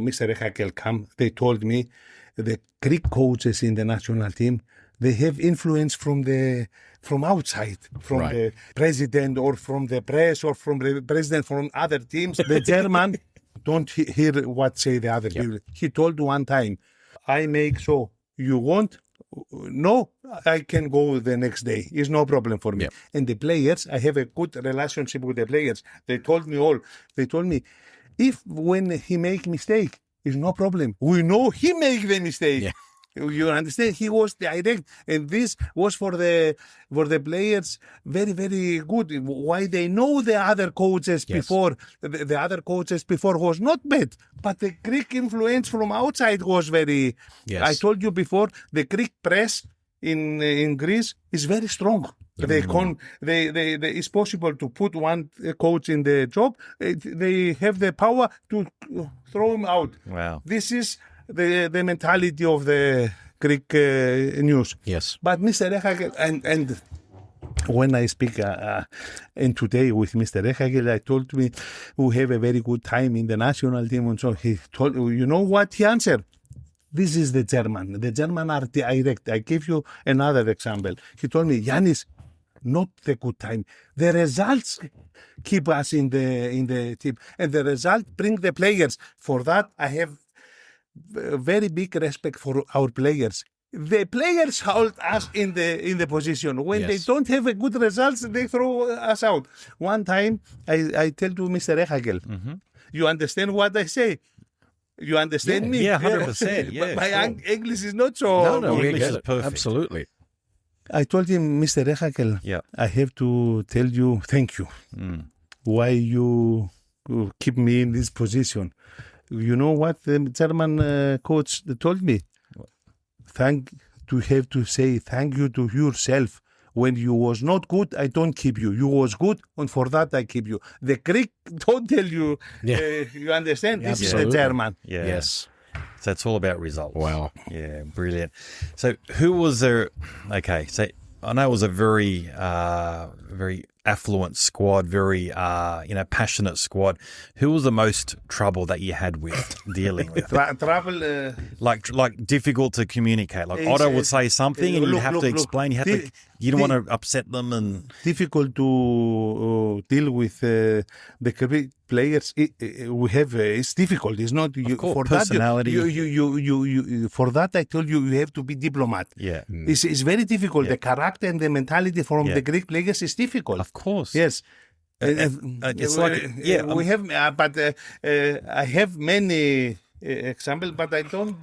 Mr. Rehhagel come, they told me the Greek coaches in the national team, they have influence from outside, from Right. the president or from the press or from the president from other teams. The German don't hear what say the other people. He told one time, I make so you want. No, I can go the next day. It's no problem for me. Yep. And the players, I have a good relationship with the players. They told me all. They told me, if when he make mistake, it's no problem. We know he make the mistake. Yeah. You understand? He was direct, and this was for the players very, very good. Why they know the other coaches Yes. before the other coaches before was not bad, but the Greek influence from outside was very. Yes. I told you before, the Greek press in Greece is very strong. It's possible to put one coach in the job. They have the power to throw him out. Wow. This is the mentality of the Greek news. Yes. But Mr. Rehhagel, and when I speak and today with Mr. Rehhagel, I told me we have a very good time in the national team, and so he told, you know what he answered? This is the German. The German are direct. I give you another example. He told me, Ioannis, not the good time. The results keep us in the team, and the result bring the players. For that, I have very big respect for our players. The players hold us in the position. When they don't have a good results, they throw us out. One time, I tell to Mr. Rehhagel, you understand what I say? You understand me? Yeah, 100%. Yeah, My sure. English is not so... No, we English get is it. perfect. Absolutely. I told him, Mr. Rehhagel, Yeah. I have to tell you thank you. Why you keep me in this position? You know what the German coach told me? Have to say thank you to yourself. When you was not good, I don't keep you. You was good, and for that I keep you. The Greek don't tell you. You understand? This is the Absolutely. German. Yeah. Yes. So it's all about results. Wow. Yeah, brilliant. So who was there? Okay, so I know it was a very, very affluent squad, very, passionate squad. Who was the most trouble that you had with dealing with? Travel. Like difficult to communicate. Like Otto would say something, and you have to explain. You don't want to upset them, and difficult to deal with the Greek players. We have it's difficult. It's not course, for personality. that. You for that I told you have to be diplomat. yeah, It's very difficult. The character and the mentality from the Greek players is difficult. of course. Yes. It's like we have, but I have many examples, but I don't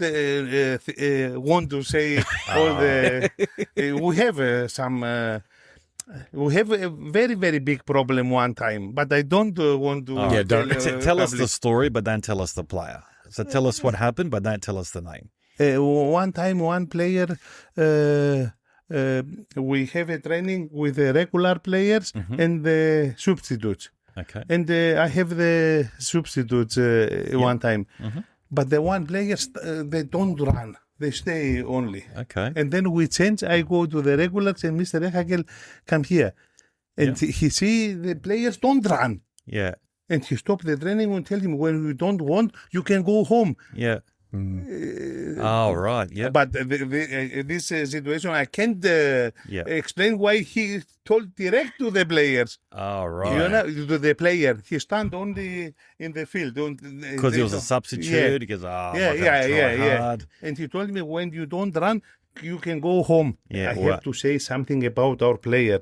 want to say all the. We have some. We have a very, very big problem one time, but I don't want to. Tell us the story, but don't tell us the player. So tell us what happened, but don't tell us the name. One time, one player. We have a training with the regular players and the substitutes. Okay. And I have the substitutes one time. But the one players, they don't run. They stay only. Okay. And then we change. I go to the regulars and Mr. Rehhagel come here. And he see the players don't run. Yeah. And he stop the training and tell him, when you don't want, you can go home. Yeah. Oh, right. Yeah. But this situation, I can't Yeah. explain why he told direct to the players. Oh, right. You know, to the player. He stand only in the field. Because he was a substitute. He goes, hard. And he told me, when you don't run, you can go home. Yeah, I have to say something about our player.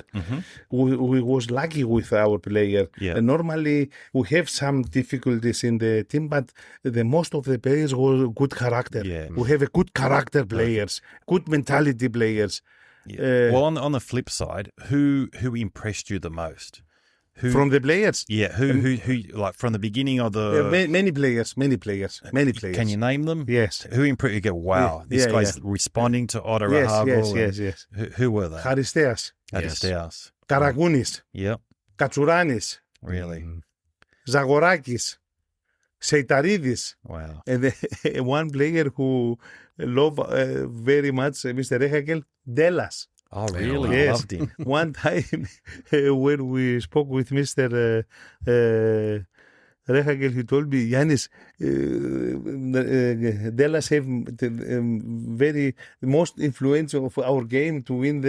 We was lucky with our player. Yeah. Normally, we have some difficulties in the team, but the most of the players were good character. Yeah. We have a good character players, good mentality players. Yeah. Well, on the flip side, who impressed you the most? Who, From the players? yeah, who like from the beginning of the... Many players. Can you name them? Yes. Who impressed you? Go, wow, this guy's responding to Otto Rehhagel. Yes. Who were they? Charisteas, Charisteas. Karagounis, Yep, Katsouranis, really. Zagorakis, Seitaridis, Wow. and one player who love very much Mr. Rehhagel, Delas. Oh, really? Yes. Loved him. One time when we spoke with Mr. Rehhagel, he told me, Ioannis, Delas have the very most influence of our game to win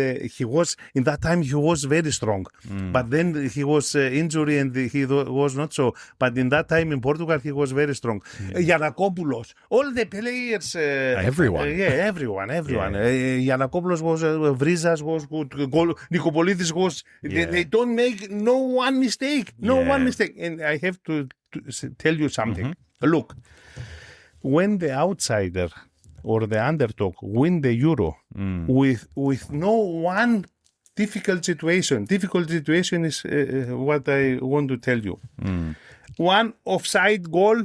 in that time he was very strong. But then he was injured and he was not so. But in that time in Portugal, he was very strong. Giannakopoulos, all the players. Everyone. Everyone. Giannakopoulos was, Vrizas was good, Nikopolidis was, they don't make no one mistake. And I have to tell you something. Look, when the outsider or the underdog win the Euro with no one difficult situation is what I want to tell you. One offside goal,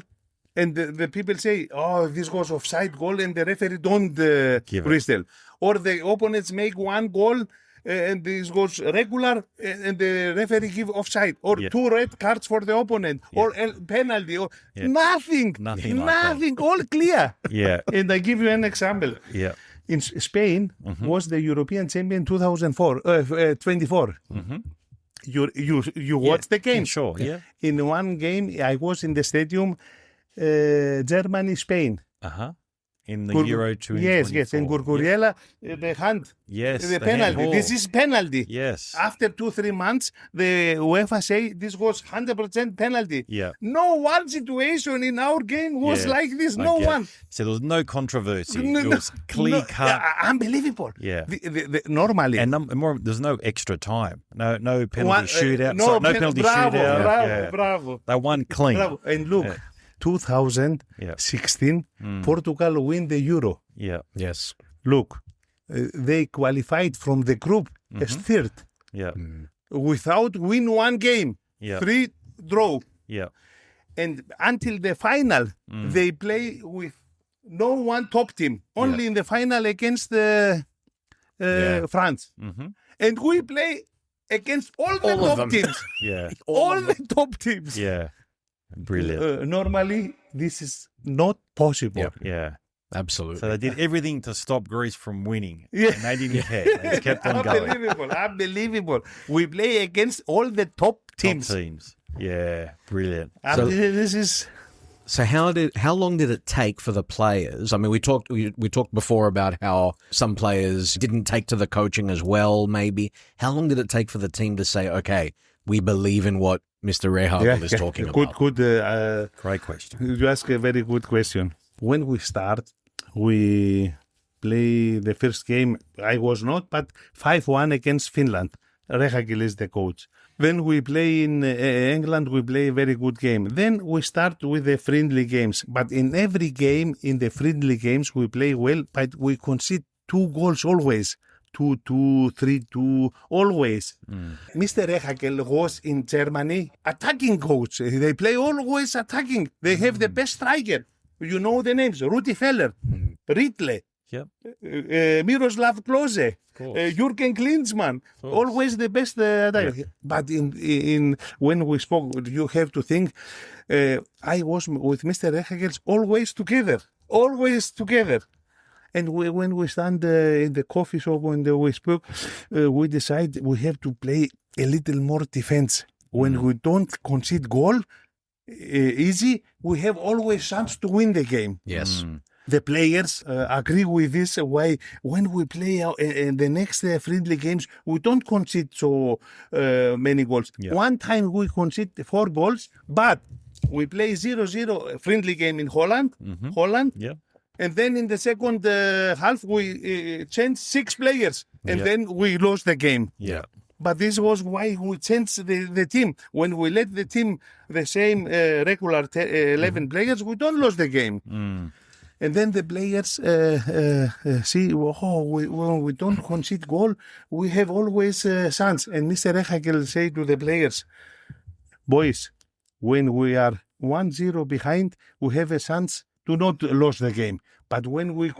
and the people say, oh, this was offside goal, and the referee don't whistle. Or the opponents make one goal, and this goes regular, and the referee give offside, or 2 red cards for the opponent, or a penalty, or nothing, all clear. Yeah. And I give you an example. Yeah. In Spain was the European champion 2024. You watched the game? Sure, yeah. In one game, I was in the stadium, Germany-Spain. Uh-huh. in the Euro 2024. Yes, and Gurguriela, the hand, Yes, the the penalty. handball. This is penalty. Yes. After 2-3 months, the UEFA say this was 100% penalty. Yeah. No one situation in our game was Yeah, like this. I No get it. one. So there was no controversy. No, It no, was clear cut. unbelievable. Yeah. Normally. And more, there's no extra time. No penalty One- shootout. no Sorry, no pen- penalty bravo, shootout. bravo, Yeah. bravo. They won clean. Bravo. And look, Yeah. 2016, Portugal win the Euro. Yeah. Yes. Look, they qualified from the group as third Yeah. without win one game. Yeah. 3 draw. Yeah. And until the final, they play with no one top team. Only in the final against France. Mm-hmm. And we play against all the All of top them. teams. Yeah. all the top teams. Yeah. Brilliant. Normally, this is not possible. Yep. Yeah. Absolutely. So they did everything to stop Greece from winning. Yeah. And they didn't care. They just kept on going. Unbelievable. We play against all the top teams. Top teams. Yeah. Brilliant. This is So how long did it take for the players? I mean, we talked before about how some players didn't take to the coaching as well, maybe. How long did it take for the team to say, okay, we believe in what Mr. Rehhagel is talking about? Good. Great question. You ask a very good question. When we start, we play the first game. I was not, but 5-1 against Finland. Rehhagel is the coach. Then we play in England, we play a very good game. Then we start with the friendly games. But in every game, in the friendly games, we play well, but we concede 2 goals always. 2-2, 3-2, always. Mr. Rehhagel was in Germany attacking coach. They play always attacking. They have the best striker. You know the names. Rudi Feller, Riedle, Yep. Miroslav Klose, course. Jürgen Klinsmann, always the best attacker. But in when we spoke, you have to think, I was with Mr. Rehhagel always together. And when we stand in the coffee shop, when we spoke, we decide we have to play a little more defense. When we don't concede goal easy, we have always chance to win the game. Yes. The players agree with this. Why when we play in the next friendly games, we don't concede so many goals. Yeah. One time we concede 4 goals, but we play 0-0 friendly game in Holland. Yeah. And then in the second half, we changed 6 players. And then we lost the game. Yeah. But this was why we changed the team. When we let the team the same regular 11 players, we don't lose the game. And then the players see, when we don't concede goal, we have always chance. And Mr. Rehhagel say to the players, boys, when we are 1-0 behind, we have a chance to not lose the game. But when we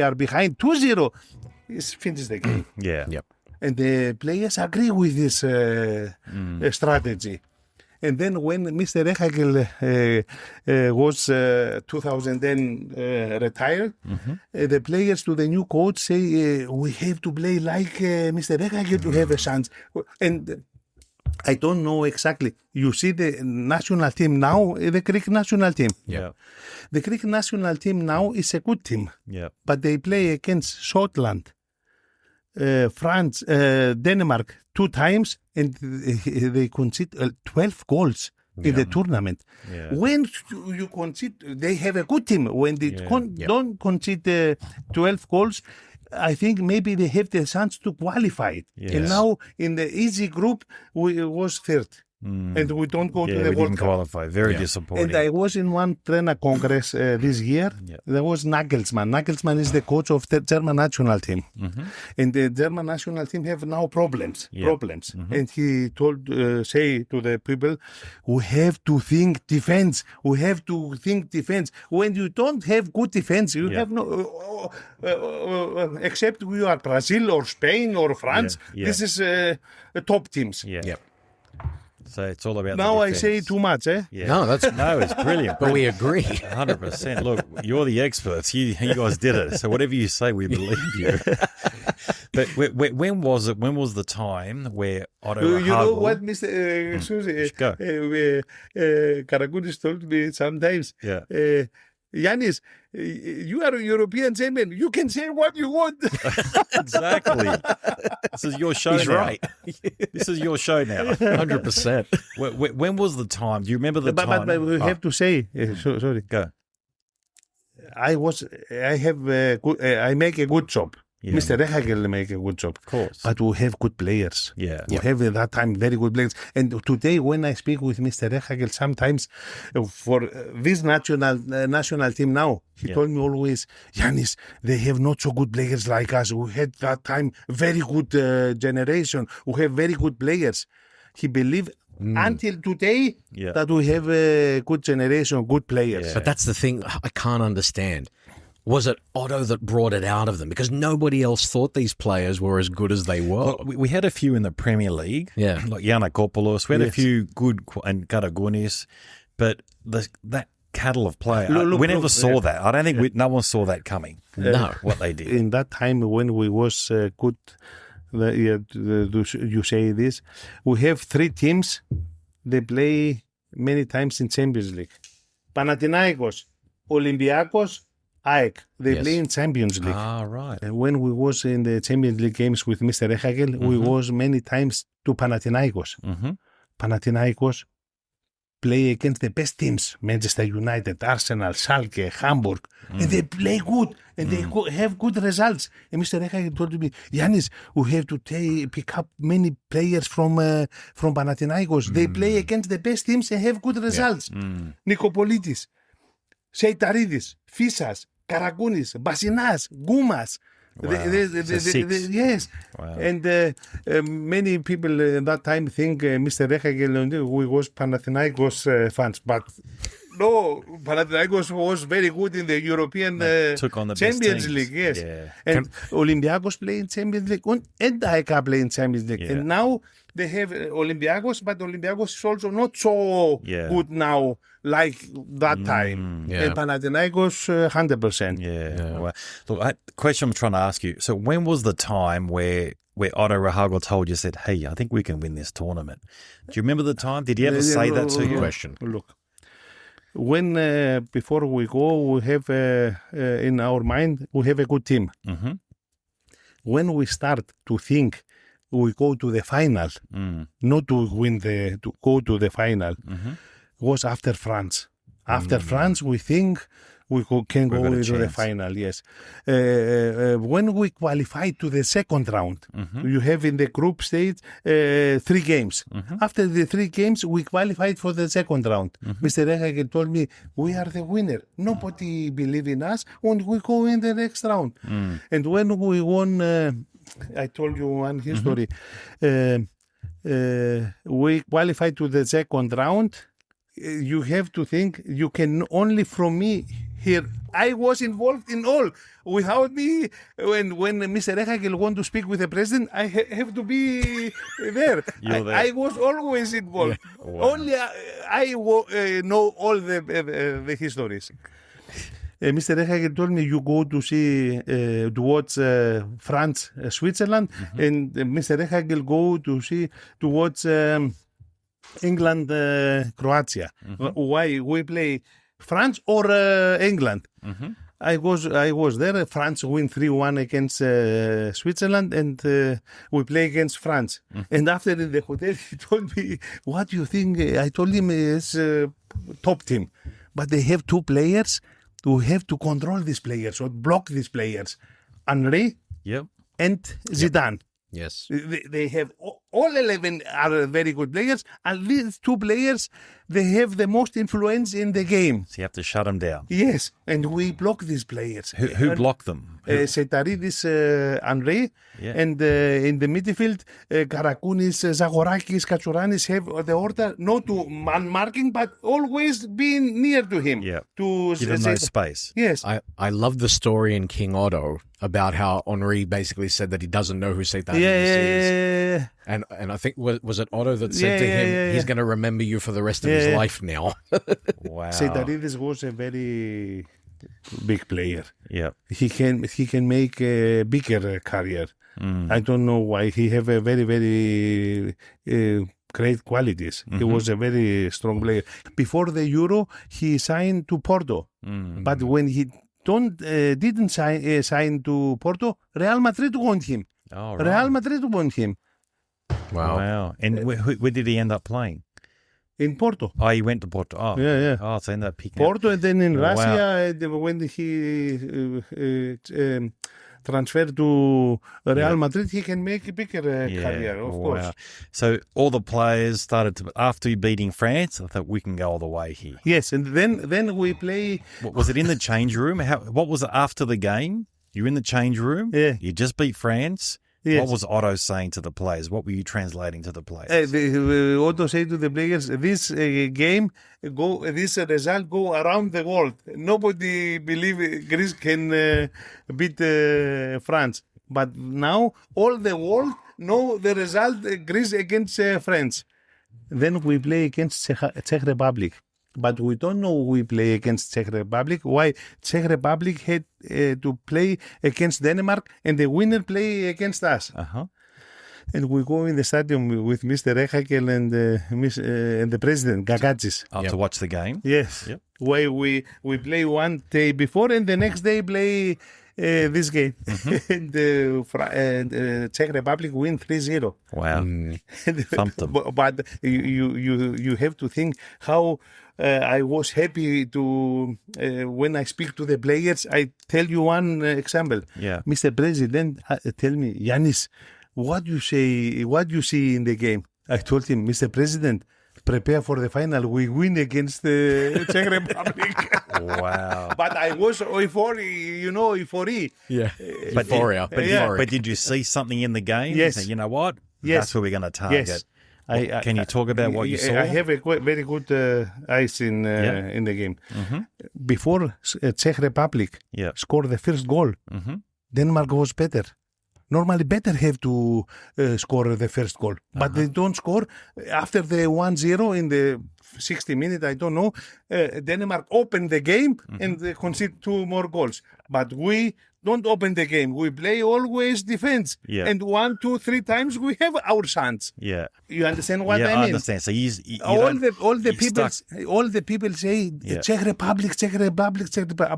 are behind 2-0, it's finish the game. Yeah. Yep. And the players agree with this strategy. And then when Mr. Rehhagel was 2010 retired, the players to the new coach say, we have to play like Mr. Rehhagel to have a chance. And I don't know exactly. You see the national team now, the Greek national team. Yeah. The Greek national team now is a good team. Yeah. But they play against Scotland, France, Denmark 2 times, and they concede 12 goals in the tournament. Yeah. When you concede, they have a good team. When they don't concede 12 goals, I think maybe they have the chance to qualify. Yes. And now in the easy group, we was third. And we don't go to Yeah, the we World didn't Cup. qualify. Very disappointing. And I was in one trainer congress this year. Yeah. There was Nagelsmann. Nagelsmann is the coach of the German national team. And the German national team have now problems. And he told, say to the people, we have to think defense. When you don't have good defense, you have no, except we are Brazil or Spain or France. Yeah. This is top teams. Yeah. Yep. So it's all about Now the I defense. say too much, eh? Yeah. No, that's No, it's brilliant. but we agree. 100%. Look, you're the experts. You guys did it. So whatever you say, we believe you. But when was it? When was the time where Otto Rehhagel... You know what, Mr. Go. Karagounis told me sometimes? Yeah. Ioannis, you are a European champion. You can say what you want. Exactly. This is your show He's now. right. This is your show now. 100%. When was the time? Do you remember the time? But we have to say, sorry. Go. I make a good job. Yeah. Mr. Rehhagel make a good job. Of course. But we have good players. Yeah. We have at that time very good players. And today when I speak with Mr. Rehhagel, sometimes for this national team now, he told me always, Ioannis, they have not so good players like us. We had that time very good generation. We have very good players. He believed until today that we have a good generation, good players. But that's the thing I can't understand. Was it Otto that brought it out of them? Because nobody else thought these players were as good as they were. Well, we had a few in the Premier League, like Giannakopoulos. We had a few good, and Karagounis, but that cattle of player, we never saw that. I don't think no one saw that coming. No. What they did. In that time when we was good, you say this, we have 3 teams. They play many times in Champions League. Panathinaikos, Olympiakos, AEK. They play in Champions League. Ah, right. And when we was in the Champions League games with Mr. Rehhagel, we was many times to Panathinaikos. Panathinaikos play against the best teams, Manchester United, Arsenal, Schalke, Hamburg, and they play good, and they have good results. And Mr. Rehhagel told me, Ioannis, we have to pick up many players from Panathinaikos. They play against the best teams and have good results. Nikopolitis, Seitaridis, Fisas, Karagounis, Basinas, Goumas. Wow. Yes. Wow. And many people at that time think Mr. Rehhagel we was Panathinaikos fans, but no, Panathinaikos was very good in the European took on the Champions best teams. League, yes. Yeah. And Olympiakos play in Champions League and AEK play in Champions League. And now they have Olympiakos, but Olympiakos is also not so good now like that time. And Panathinaikos 100%. Yeah. Well, look, the question I'm trying to ask you, so when was the time where Otto Rehhagel told you, said, hey, I think we can win this tournament? Do you remember the time? Did he ever say that to you? Question. Look, when before we go, we have in our mind, we have a good team. When we start to think we go to the final, not to win to go to the final, was after France. After France, we think we can go into the final, yes. When we qualify to the second round, you have in the group stage 3 games. After the 3 games, we qualified for the second round. Mr. Rehhagel told me, we are the winner. Nobody believe in us, and we go in the next round. And when we won, I told you one history, we qualified to the second round. You have to think you can only from me here. I was involved in all. Without me, when Mr. Rehhagel want to speak with the president, I have to be there. I was always involved. Wow. Only I know all the histories. Mr. Rehhagel told me you go to see to watch France, Switzerland, and Mr. Rehhagel go to watch England, Croatia. Why we play France or England? I was there. France win 3-1 against Switzerland, and we play against France. And after in the hotel, he told me, "What do you think?" I told him it's a top team, but they have 2 players who have to control these players or block these players, Henry and Zidane. Yes. They have all 11 are very good players, and these 2 players, they have the most influence in the game. So you have to shut them down. Yes, and we block these players. Who blocked them? Seitaridis, Henry, and in the midfield, Karagounis, Zagorakis, Katsouranis have the order not to man marking, but always being near to him. Yeah, to give him no space. Yes. I love the story in King Otto about how Henri basically said that he doesn't know who Seitaridis is. And I think, was it Otto that said to him, he's going to remember you for the rest of his life now? Wow. Seitaridis was a very big player. Yeah. He can make a bigger career. I don't know why. He have a very, very great qualities. He was a very strong player. Before the Euro, he signed to Porto. But when he didn't sign to Porto, Real Madrid want him. Oh, right. Real Madrid want him Wow. And where did he end up playing? in Porto. Oh, he went to Porto. Oh, Yeah. Oh, so ended up picking up. Porto, and then in Wow. Russia, when he transferred to Real Madrid, he can make a bigger career, of course. So all the players started to, after beating France, I thought we can go all the way here. Yes, and then we play. Was it in the change room? What was it after the game? You're in the change room. Yeah. You just beat France. Yes. What was Otto saying to the players? What were you translating to the players? Otto said to the players, this this result go around the world. Nobody believe Greece can beat France. But now all the world know the result Greece against France. Then we play against Czech Republic. But we don't know we play against Czech Republic. Why? Czech Republic had to play against Denmark, and the winner play against us. And we go in the stadium with Mr. Rehhagel and the president, Zagorakis. To watch the game? Yes. Yep. Why we play one day before, and the next day play this game. And Czech Republic win 3-0. Wow. Thumped them. But you have to think how I was happy to when I speak to the players. I tell you one example. Yeah. Mr. President, tell me, Ioannis, what you see in the game? I told him, Mr. President, prepare for the final. We win against the Czech Republic. Wow. But I was euphoria. Yeah. But Euphoria. But did you see something in the game? Yes. You say, you know what? Yes. That's where we're going to target. Yes. Can you talk about what you saw? I have a very good eyes in the game. Before Czech Republic scored the first goal, Denmark was better. Normally better have to score the first goal. But they don't score. After the 1-0 in the 60 minutes, I don't know, Denmark opened the game and they concede 2 more goals. But we don't open the game. We play always defense. Yeah. And 1, 2, 3 times we have our chance. Yeah. You understand what I mean? I understand. So you all the people say Czech Republic,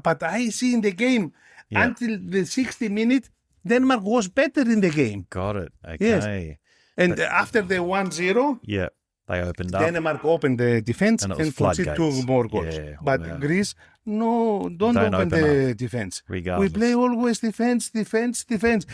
but I see in the game until the 60 minutes, Denmark was better in the game. Got it. Okay. Yes. And after the 1-0, they opened up. Denmark opened the defense and conceded 2 more goals. Yeah, but Greece, don't open the defense. Regardless. We play always defense.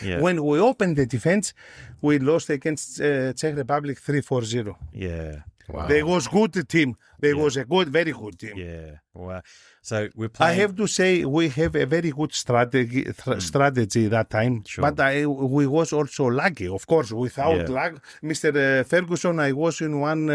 Yeah. When we open the defense, we lost against Czech Republic 3-4-0. Yeah. Wow. They was good team. They was a very good team. Yeah. Wow. So we're playing. I have to say we have a very good strategy that time. Sure. But we was also lucky, of course. Without luck, Mr. Ferguson, I was in one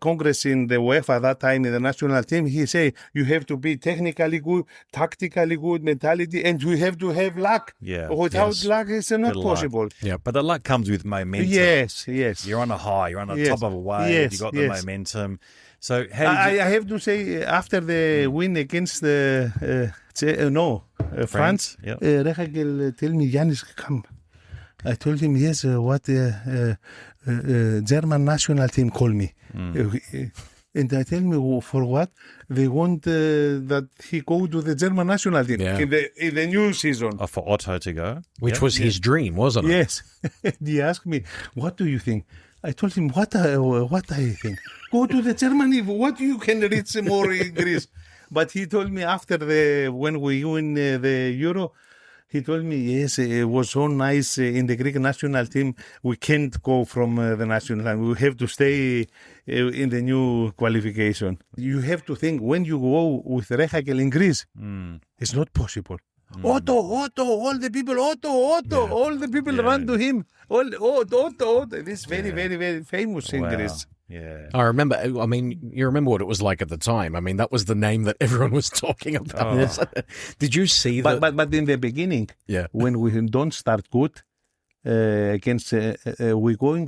congress in the UEFA that time in the national team. He say you have to be technically good, tactically good, mentality, and you have to have luck. Yeah. Without luck, it's not possible. Yeah. But the luck comes with momentum. Yes. You're on a high. You're on the top of a wave. Yes, You got the momentum. So how did you... I have to say, after the win against France, Rehhagel tell me, Ioannis, come. I told him, yes, what German national team call me. And I tell me, for what? They want that he go to the German national team in the new season. For Otto to go. Which was his dream, wasn't it? Yes. He asked me, what do you think? I told him, what I think? Go to the Germany. What you can reach more in Greece? But he told me after when we win the Euro, he told me, yes, it was so nice in the Greek national team. We can't go from the national team. We have to stay in the new qualification. You have to think when you go with Rehhagel in Greece, it's not possible. Otto, all the people, all the people run to him. Otto. This is very, very, very famous in Greece. Yeah. I remember, you remember what it was like at the time. I mean, that was the name that everyone was talking about. Did you see that? But in the beginning, when we don't start good, against, we going,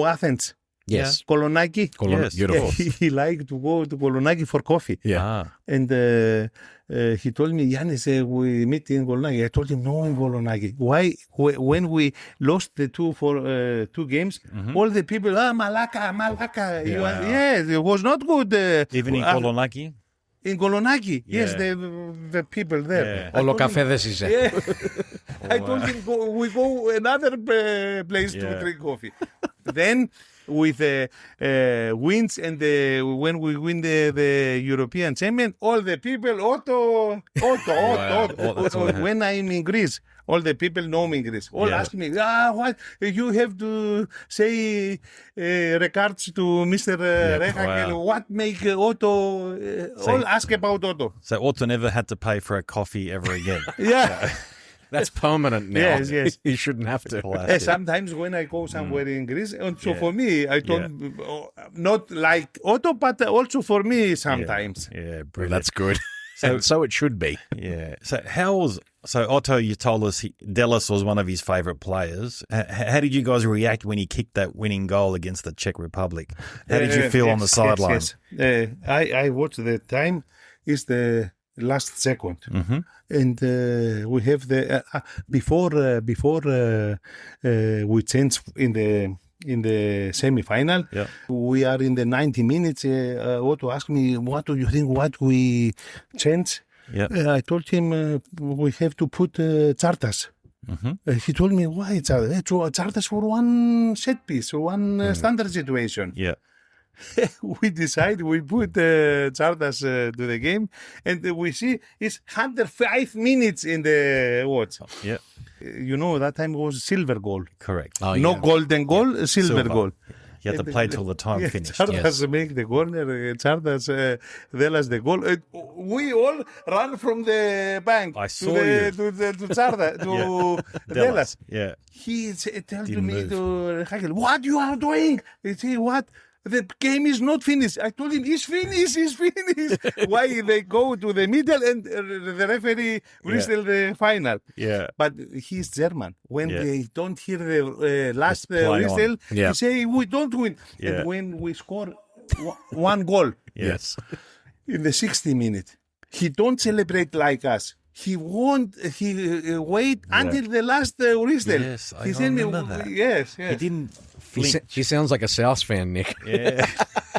Athens. Yes. Kolonaki. Yes. Beautiful. He liked to go to Kolonaki for coffee. Yeah. And he told me, Ioannis, we meet in Kolonaki. I told him, no, in Kolonaki. Why? When we lost the two games, all the people, Malaka. Yes, it was not good. Even in Kolonaki? In Kolonaki, yes, the people there. Yeah. Όλο καφέ δεν είσαι. I told him, we go another place to drink coffee. Then, with wins and when we win the European Champion, all the people, Otto. When I'm in Greece, all the people know me in Greece. All ask me, what you have to say regards to Mr. Rehhagel. Wow. What make Otto? All ask about Otto. So Otto never had to pay for a coffee ever again. Yeah. That's permanent now. Yes. You shouldn't have to. Sometimes when I go somewhere in Greece, and so for me, I don't not like Otto, but also for me sometimes. Yeah, Well, brilliant. that's good. So it should be. Yeah. So Otto, you told us Delis was one of his favourite players. How did you guys react when he kicked that winning goal against the Czech Republic? How did you feel on the sideline? Yes. I watched the time is the last second, and we have the before we change in the semi-final. Yeah. We are in the 90 minutes. Otto asked me, "What do you think? What we change?" Yeah. I told him we have to put Chartas. He told me, "Why Chartas for one set piece, one standard situation?" Yeah. We decide we put Chartas to the game, and we see it's 105 minutes in the watch. Yeah. You know, that time was silver goal. Correct. Oh, No yeah. golden goal, silver goal. You had to play till the time finished. Chartas make the corner, Chartas Delas the goal. We all run from the bank I saw you. to Chartas, to Delas. Yeah. He tells to Didn't me, move. to Rehhagel, what you are doing? He say, what? The game is not finished. I told him, it's finished. Why they go to the middle and the referee whistle the final? Yeah. But he's German. When they don't hear the last play on. whistle, Yeah. he say, we don't win. Yeah. And when we score one goal Yes. in the 60 minutes, he don't celebrate like us. He won't. He wait until the last whistle. Yes, I he said me, remember that. Yes. He didn't He flinch. sounds like a South fan, Nick. Yeah.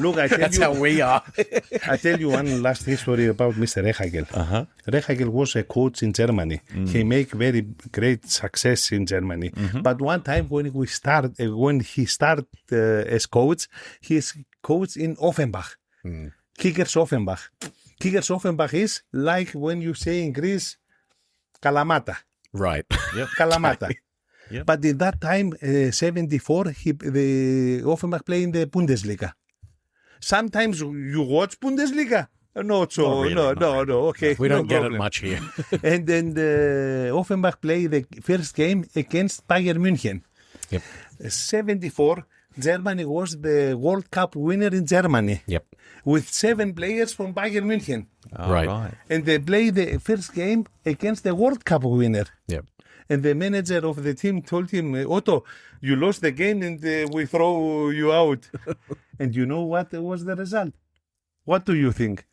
Look, I tell That's you, how we are. I tell you one last history about Mr. Rehhagel. Rehhagel was a coach in Germany. He make very great success in Germany. But one time when he started as coach, he's coach in Offenbach. Kickers Offenbach. Kickers Offenbach is like when you say in Greece, Kalamata. Right. Yep. Kalamata. Yep. But in that time, 74, the Offenbach play in the Bundesliga. Sometimes you watch Bundesliga. Not so. Not really, No. Okay. We no don't get it problem. much here. And then Offenbach play the first game against Bayern München. Yep. 74, Germany was the World Cup winner in Germany Yep. with 7 players from Bayern München. Oh, Right. And they play the first game against the World Cup winner. Yep. And the manager of the team told him, Otto, you lost the game and we throw you out. And you know what was the result? What do you think?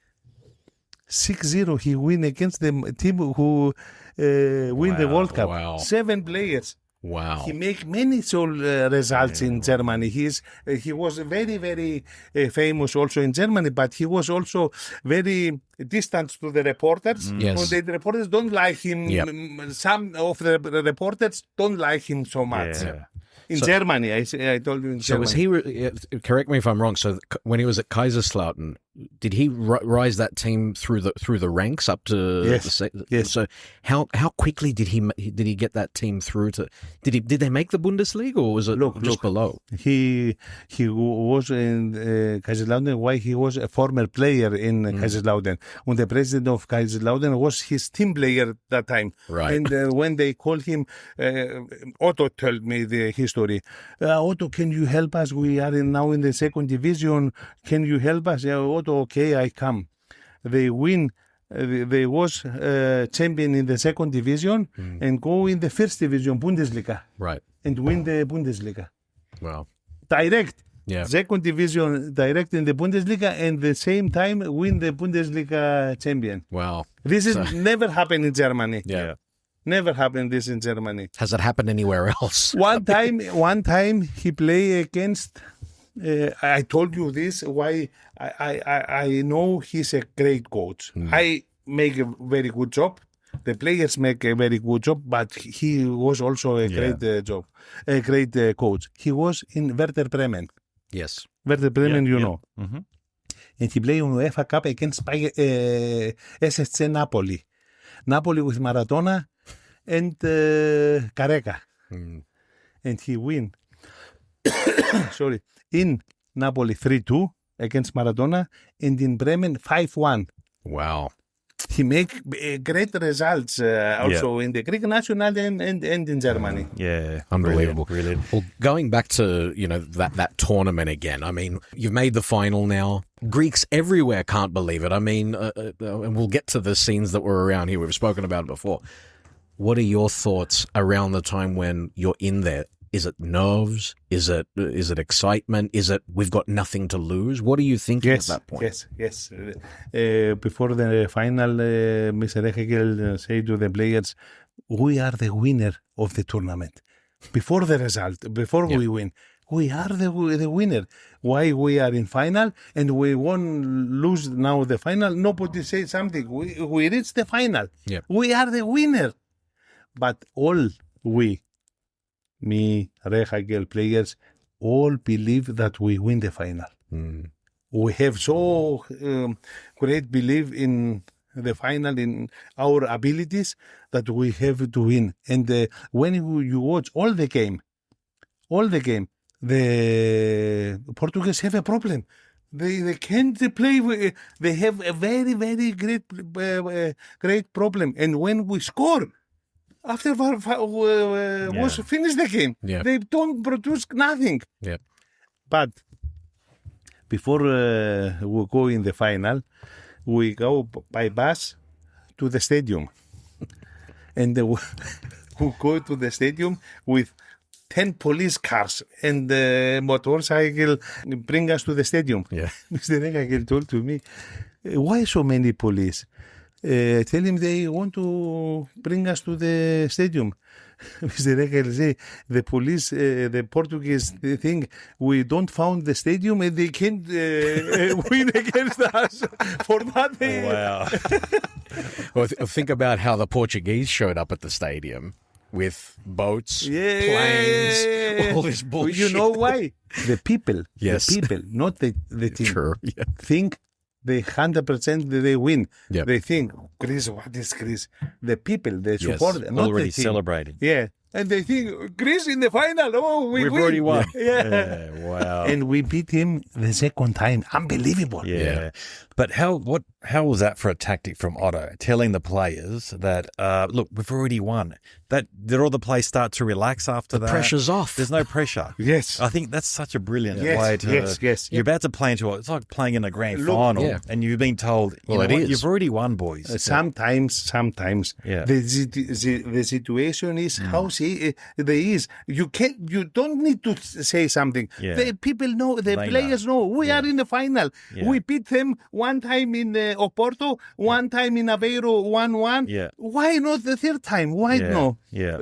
6-0 he win against the team who win the World Cup. Wow. 7 players. Wow. He make many results in Germany. He was very, very famous also in Germany, but he was also very distant to the reporters. Yes. The reporters don't like him. Yep. Some of the reporters don't like him so much. Yeah. In Germany, I told you in So Germany. was he? Correct me if I'm wrong. So when he was at Kaiserslautern, did he rise that team through the ranks up to? Yes. Yes. So how quickly did he get that team through to? Did they make the Bundesliga or was it just below? He was in Kaiserslautern. Why he was a former player in Kaiserslautern, and the president of Kaiserslautern was his team player that time. Right. And when they called him, Otto told me the history. Otto, can you help us? We are now in the second division. Can you help us? Otto, okay, I come. They win. They was champion in the second division and go in the first division, Bundesliga, Right. and win the Bundesliga. Wow. Direct. Yeah. Second division direct in the Bundesliga, and the same time win the Bundesliga champion. Wow. This is never happened in Germany. Yeah. Never happened this in Germany. Has it happened anywhere else? One time he play against. I told you this. Why I know he's a great coach. I make a very good job. The players make a very good job, but he was also a great coach. He was in Werder Bremen. Yes. Werder Bremen, you know. Mm-hmm. And he played in UEFA Cup against SSC Napoli. Napoli with Maradona and Careca. And he win. Sorry. In Napoli 3-2 against Maradona, and in Bremen 5-1. Wow. He make great results also in the Greek national and in Germany. Yeah. Unbelievable. Brilliant. Well, going back to, that tournament again, I mean, you've made the final now. Greeks everywhere can't believe it. I mean, and we'll get to the scenes that were around here. We've spoken about it before. What are your thoughts around the time when you're in there? Is it nerves? Is it excitement? Is it we've got nothing to lose? What are you thinking at that point? Yes. Before the final, Mr. Rehhagel said to the players, we are the winner of the tournament. Before the result, before we win, we are the winner. Why we are in final and we won't lose now the final? Nobody say something. We reached the final. Yep. We are the winner. But all me, Rehhagel players, all believe that we win the final. We have so great belief in the final, in our abilities, that we have to win. And when you watch all the game, the Portuguese have a problem. They can't play. They have a very, very great problem. And when we score, after was finished the game, they don't produce nothing. Yeah. But before we go in the final, we go by bus to the stadium, and we go to the stadium with 10 police cars and the motorcycle bring us to the stadium. Yeah. Mr. Rehhagel told to me, why so many police? Tell him they want to bring us to the stadium. Mr. Rehhagel say, the police, the Portuguese, they think we don't found the stadium and they can't win against us. For that, Wow. Well, think about how the Portuguese showed up at the stadium with boats, planes, all this bullshit. You know why? The people, not the team, Sure, yeah. think they 100% they win. Yep. They think, Greece, what is Greece? The people, they support Yes. not Already the team. celebrating. Yeah. And they think, Greece in the final, We've win. already won. Yeah. Wow. And we beat him the second time. Unbelievable. Yeah. But how was that for a tactic from Otto, telling the players that, look, we've already won? Did all the players start to relax after that? The pressure's off. There's no pressure. Yes. I think that's such a brilliant Yes, way to... yes. You're about to play into it's like playing in a grand Look, final, yeah. and you've been told, Well, you know it what, is. you've already won, boys. Sometimes Yeah. the situation is how there is. You don't need to say something. Yeah. The people know, the They players know. We are in the final. Yeah. We beat them one time in Oporto, one time in Aveiro, 1-1. Yeah. Why not the third time? Why no? Yeah.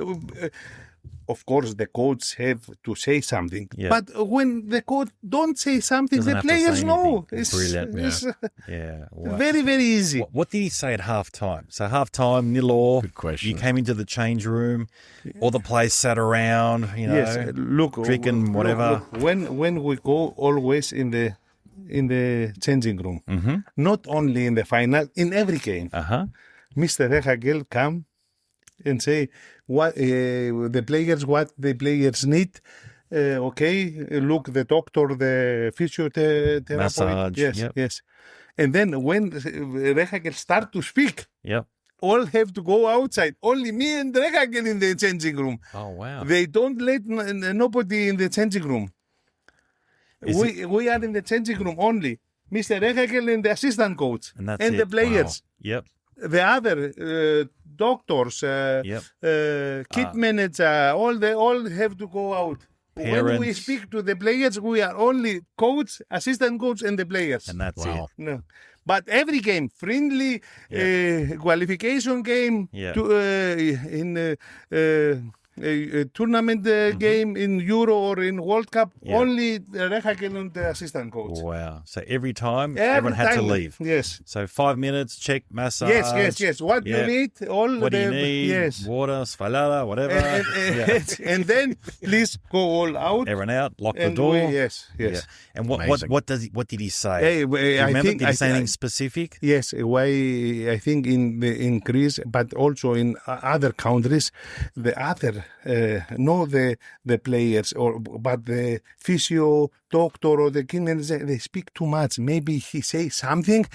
Of course, the coach have to say something. Yeah. But when the coach don't say something, Doesn't the have to players say know. anything. Brilliant. It's Yeah. Wow. very, very easy. What did he say at halftime? So halftime, 0-0. Good question. You came into the change room. All the players sat around, Yes, look, drinking whatever. look, when we go always in the changing room, not only in the final, in every game, Mr. Rehhagel come and say what the players need. Look, the doctor, the physiotherapist, Massage, yep. yes. And then when Rehhagel start to speak, Yep. all have to go outside. Only me and Rehhagel in the changing room. Oh, wow. They don't let nobody in the changing room. We are in the changing room only. Mr. Rehhagel and the assistant coach And that's the players. Wow. Yep. The other doctors, kit manager, all have to go out. when we parents. speak to the players, we are only coach, assistant coach, and the players. And that's Wow. it. No. But every game, friendly, qualification game, Yeah. in a tournament game in Euro or in World Cup, Yeah. only Rehhagel and the assistant coach. Wow. So every time, Every everyone had to time. leave. Yes. So 5 minutes, check, massage. Yes. What Yeah. you need, all What do the you need? yes. Water, sfalada, whatever. And then please go all out. Everyone out, lock the And door. yes. Yeah. And Amazing. what did he say? Hey, Do you I remember? think Did he say I- anything specific? Yes, why I think in Greece, but also in other countries, the other know the players, but the physio doctor or the king, they speak too much. Maybe he say something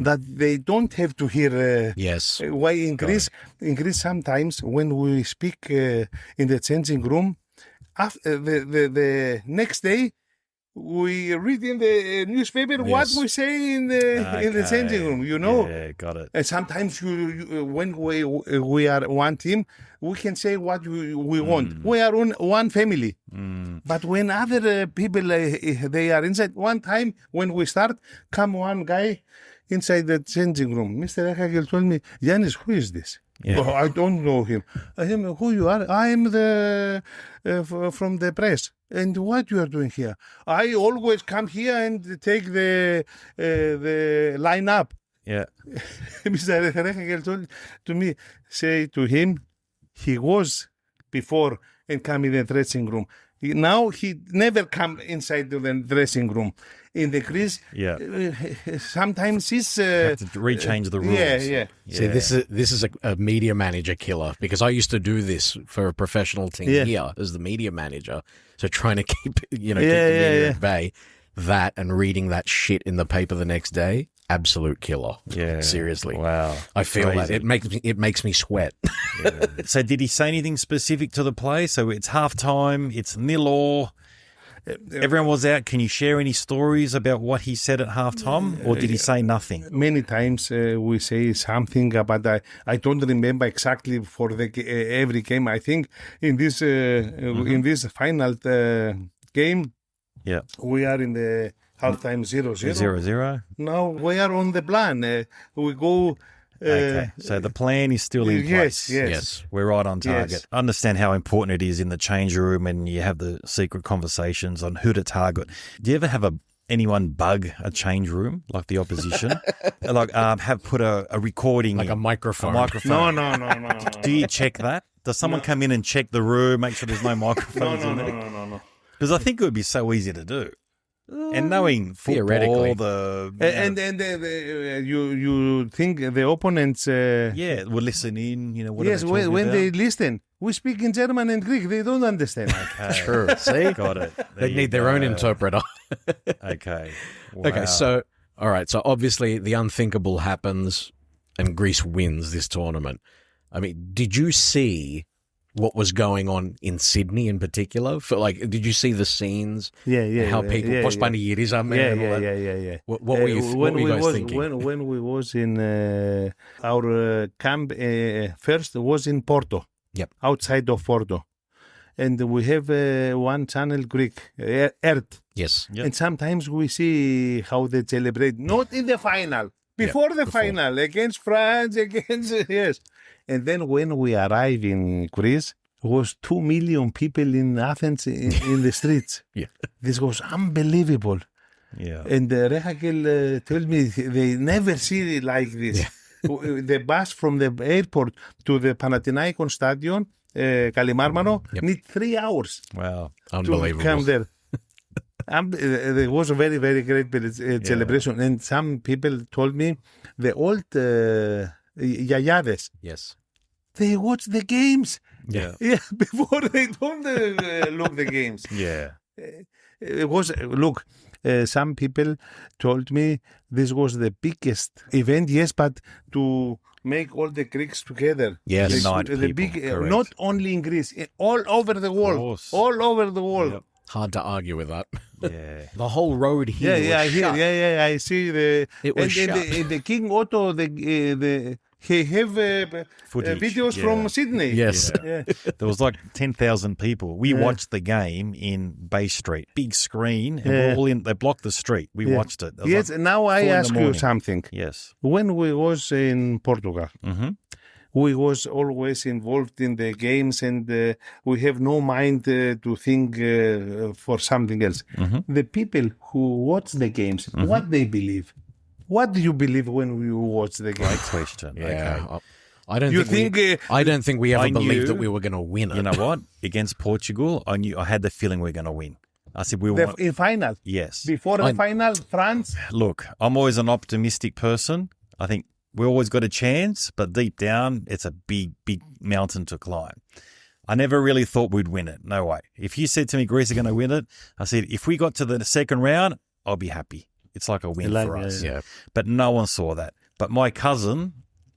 that they don't have to hear. Yes. Why in Greece sometimes when we speak in the changing room, after the next day. We read in the newspaper what Yes. we say in the changing room, you know. Yeah, got it. And sometimes when we are one team, we can say what we want. We are one family. But when other people they are inside, one time when we start, come one guy inside the changing room. Mr. Rehhagel told me, Ioannis, who is this? Yeah. Oh, I don't know him. I said, who you are? I am the from the press. And what you are doing here? I always come here and take the line up. Yeah. Mr. Rehhagel told to me, say to him, he was before and come in the dressing room. Now he never come inside the dressing room. In the Greece, Yeah. sometimes he's Have to rechange the rules. yeah. See, this is a media manager killer because I used to do this for a professional team here as the media manager. So trying to keep keep the media at bay, that and reading that shit in the paper the next day, absolute killer. Yeah. Seriously. Wow. I feel that Crazy. it makes me sweat. So did he say anything specific to the play? So it's halftime, it's 0-0. Everyone was out. Can you share any stories about what he said at halftime, or did he say nothing? Many times we say something, but I don't remember exactly for the every game. I think in this final game, Yeah. we are in the halftime 0-0. 0-0. Now we are on the plan. We go. Okay. So the plan is still in place. Yes. We're right on target. Yes. I understand how important it is in the change room and you have the secret conversations on who to target. Do you ever have anyone bug a change room, like the opposition? Like have put a recording Like in, a microphone. No. Do you check that? Does someone come in and check the room, make sure there's no microphones in there? No. Because I think it would be so easy to do. And knowing Theoretically. football, And you think the opponents? yeah, will listen in. What Yes, are they talking when about? they listen, we speak in German and Greek. They don't understand. Okay. True. See? Got it. There They you need their own go. interpreter. Okay. Okay, Wow. so all right, so obviously the unthinkable happens and Greece wins this tournament. I mean, did you see what was going on in Sydney in particular? Did you see the scenes? How people yeah. post-panegyrism and all that? Yeah. What were you guys thinking? When we was in our camp, first was in Porto. Yep. Outside of Porto. And we have one channel Greek, Earth. Yes. Yep. And sometimes we see how they celebrate, not in the final, before the final, against France, yes. And then when we arrive in Greece, was 2 million people in Athens in the streets. Yeah. This was unbelievable. Yeah. And Rehhagel told me they never see it like this. The bus from the airport to the Panathinaikos Stadion, Kalimarmaro, need 3 hours Wow. Unbelievable. to come there. It was a very, very great celebration. And some people told me the old yayades, Yes. they watch the games. Yeah. Yeah, before they don't look the games. Yeah. It was, look, some people told me this was the biggest event, yes, but to make all the Greeks together. Yes. Unite The people, correct. not only in Greece, all over the world. course. All over the world. Yep. Hard to argue with that. Yeah. The whole road here Yeah, was shut. I see the. It was and shut. the King Otto, he have Footage, videos yeah. from Sydney. Yes. Yeah. There was like 10,000 people. We watched the game in Bay Street, big screen, and we're all in. They blocked the street. We watched it. It was Yes. like Now I 4 in the ask you morning. something. Yes. When we was in Portugal, we was always involved in the games, and we have no mind to think for something else. The people who watch the games, what they believe? What do you believe when you watch the Great games? question. Yeah. Okay. I don't You think, think, I don't think we ever I believed knew- that we were going to win it. You know what? Against Portugal, I had the feeling we're going to win. I said we want. in final, Yes. before the final, France. Look, I'm always an optimistic person. I think we always got a chance, but deep down, it's a big, big mountain to climb. I never really thought we'd win it. No way. If you said to me, Greece are going to win it, I said, if we got to the second round, I'll be happy. It's like a win for us. Yeah. But no one saw that. But my cousin,